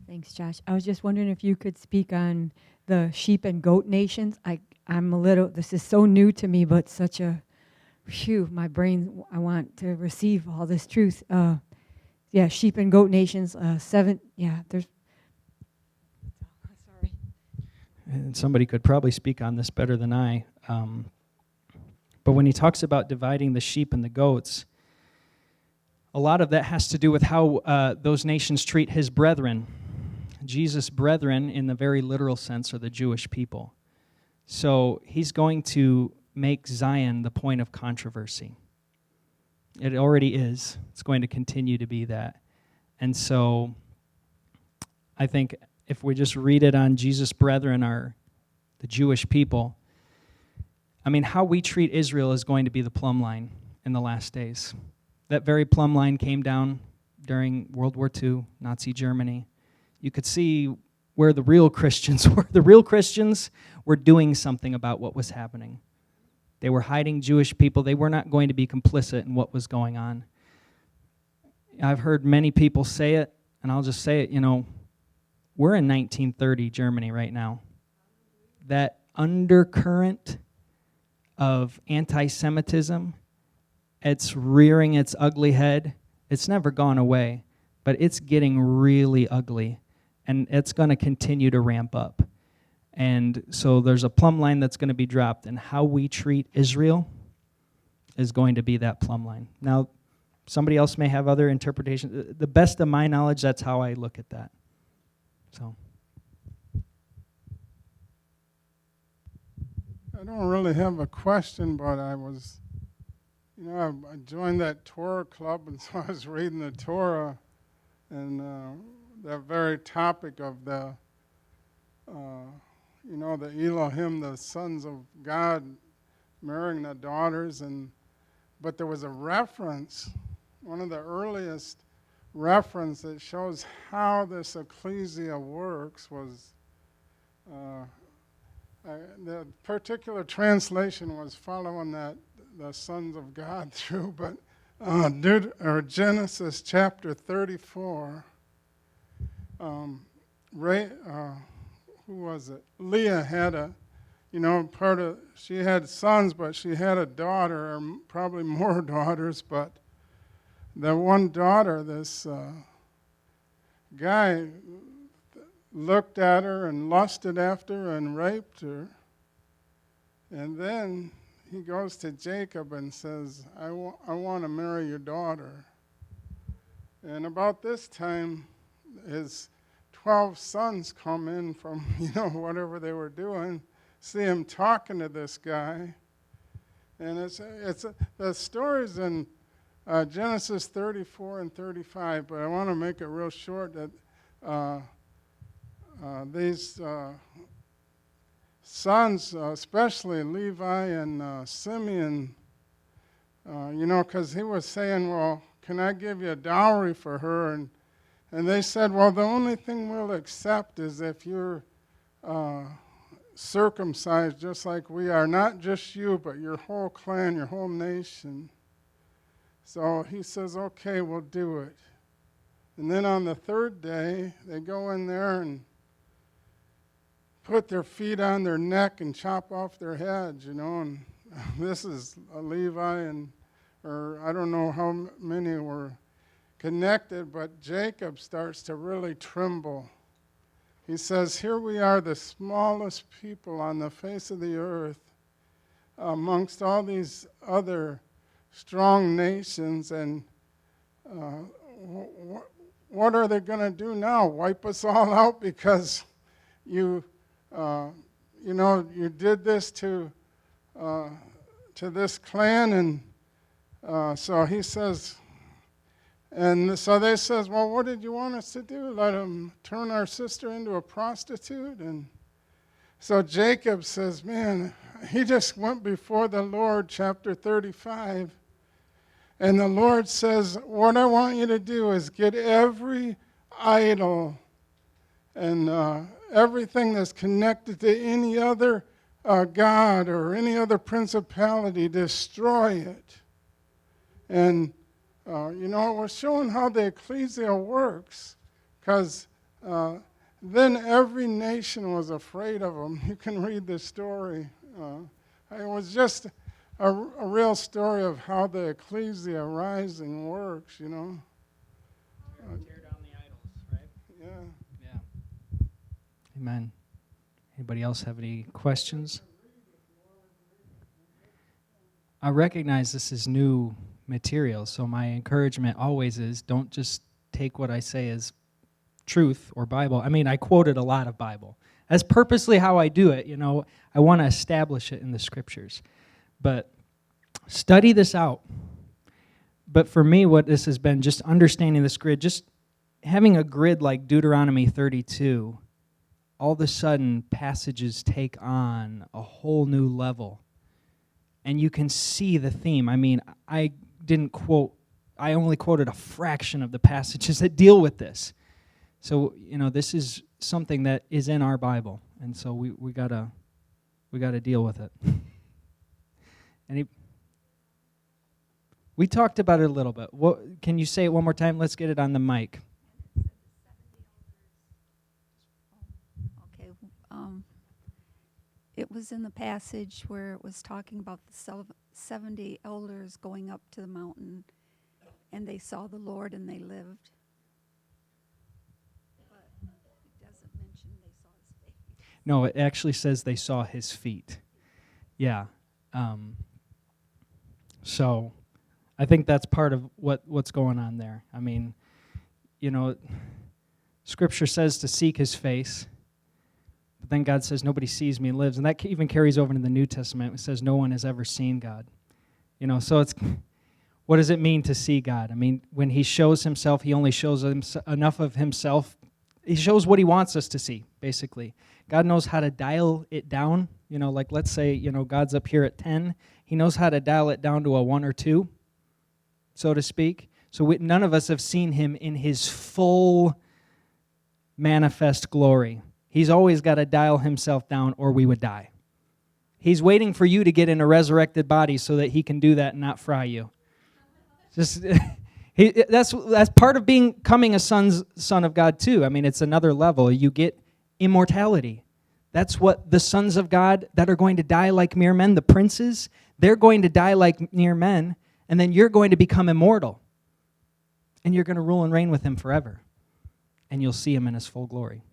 Thanks, Josh. I was just wondering if you could speak on the sheep and goat nations. I'm a little, this is so new to me, but such a, my brain, I want to receive all this truth. Sheep and goat nations, there's, sorry. And somebody could probably speak on this better than I. But when he talks about dividing the sheep and the goats, a lot of that has to do with how those nations treat his brethren. Jesus' brethren, in the very literal sense, are the Jewish people. So he's going to make Zion the point of controversy. It already is. It's going to continue to be that. And so I think if we just read it on Jesus' brethren are the Jewish people, I mean, how we treat Israel is going to be the plumb line in the last days. That very plumb line came down during World War II, Nazi Germany. You could see where the real Christians were. The real Christians were doing something about what was happening. They were hiding Jewish people. They were not going to be complicit in what was going on. I've heard many people say it, and I'll just say it, we're in 1930 Germany right now. That undercurrent of anti-Semitism, it's rearing its ugly head. It's never gone away, but it's getting really ugly, and it's going to continue to ramp up. And so there's a plumb line that's going to be dropped, and how we treat Israel is going to be that plumb line. Now, somebody else may have other interpretations. The best of my knowledge, that's how I look at that. So, I don't really have a question, but I was, I joined that Torah club, and so I was reading the Torah, and that very topic of the Elohim, the sons of God, marrying the daughters, but there was a reference, one of the earliest reference that shows how this ecclesia works was, the particular translation was following that the sons of God through, but Genesis chapter 34. Who was it? Leah had she had sons, but she had a daughter, or probably more daughters, but the one daughter, this guy looked at her and lusted after her and raped her. And then he goes to Jacob and says, I want to marry your daughter. And about this time, his 12 sons come in from, whatever they were doing, see him talking to this guy. And the story's in Genesis 34 and 35, but I want to make it real short that these sons, especially Levi and Simeon, because he was saying, well, can I give you a dowry for her? And they said, well, the only thing we'll accept is if you're circumcised just like we are, not just you, but your whole clan, your whole nation. So he says, okay, we'll do it. And then on the third day, they go in there and put their feet on their neck and chop off their heads, and this is a Levi, or I don't know how many were connected, but Jacob starts to really tremble. He says, here we are, the smallest people on the face of the earth, amongst all these other strong nations, and what are they going to do now? Wipe us all out because you did this to this clan, and so he says, and so they says, well, what did you want us to do? Let him turn our sister into a prostitute? And so Jacob says, man, he just went before the Lord, chapter 35, and the Lord says, what I want you to do is get every idol and everything that's connected to any other god or any other principality, destroy it. And, it was showing how the Ekklesia works, because then every nation was afraid of them. You can read the story. It was just a real story of how the Ekklesia rising works, Tear down the idols, right? Yeah. Yeah. Amen. Anybody else have any questions? I recognize this is new material, so my encouragement always is don't just take what I say as truth or Bible. I mean, I quoted a lot of Bible. That's purposely how I do it, I want to establish it in the scriptures. But study this out. But for me, what this has been, just understanding this grid, just having a grid like Deuteronomy 32, all of a sudden passages take on a whole new level. And you can see the theme. I mean, I only quoted a fraction of the passages that deal with this. So, this is something that is in our Bible. And so we gotta deal with it. We talked about it a little bit. Can you say it one more time? Let's get it on the mic. Okay. It was in the passage where it was talking about the 70 elders going up to the mountain, and they saw the Lord and they lived. But it doesn't mention they saw his face. No, it actually says they saw his feet. Yeah. So I think that's part of what's going on there. I mean, Scripture says to seek his face, but then God says nobody sees me and lives. And that even carries over into the New Testament. It says no one has ever seen God. So it's, what does it mean to see God? I mean, when he shows himself, he only shows enough of himself. He shows what he wants us to see, basically. God knows how to dial it down. Like let's say, God's up here at 10. He knows how to dial it down to a 1 or 2, so to speak. So none of us have seen him in his full manifest glory. He's always got to dial himself down or we would die. He's waiting for you to get in a resurrected body so that he can do that and not fry you. Just that's part of becoming a son of God too. I mean, it's another level. You get immortality. That's what the sons of God that are going to die like mere men, the princes, they're going to die like mere men, and then you're going to become immortal. And you're going to rule and reign with him forever. And you'll see him in his full glory.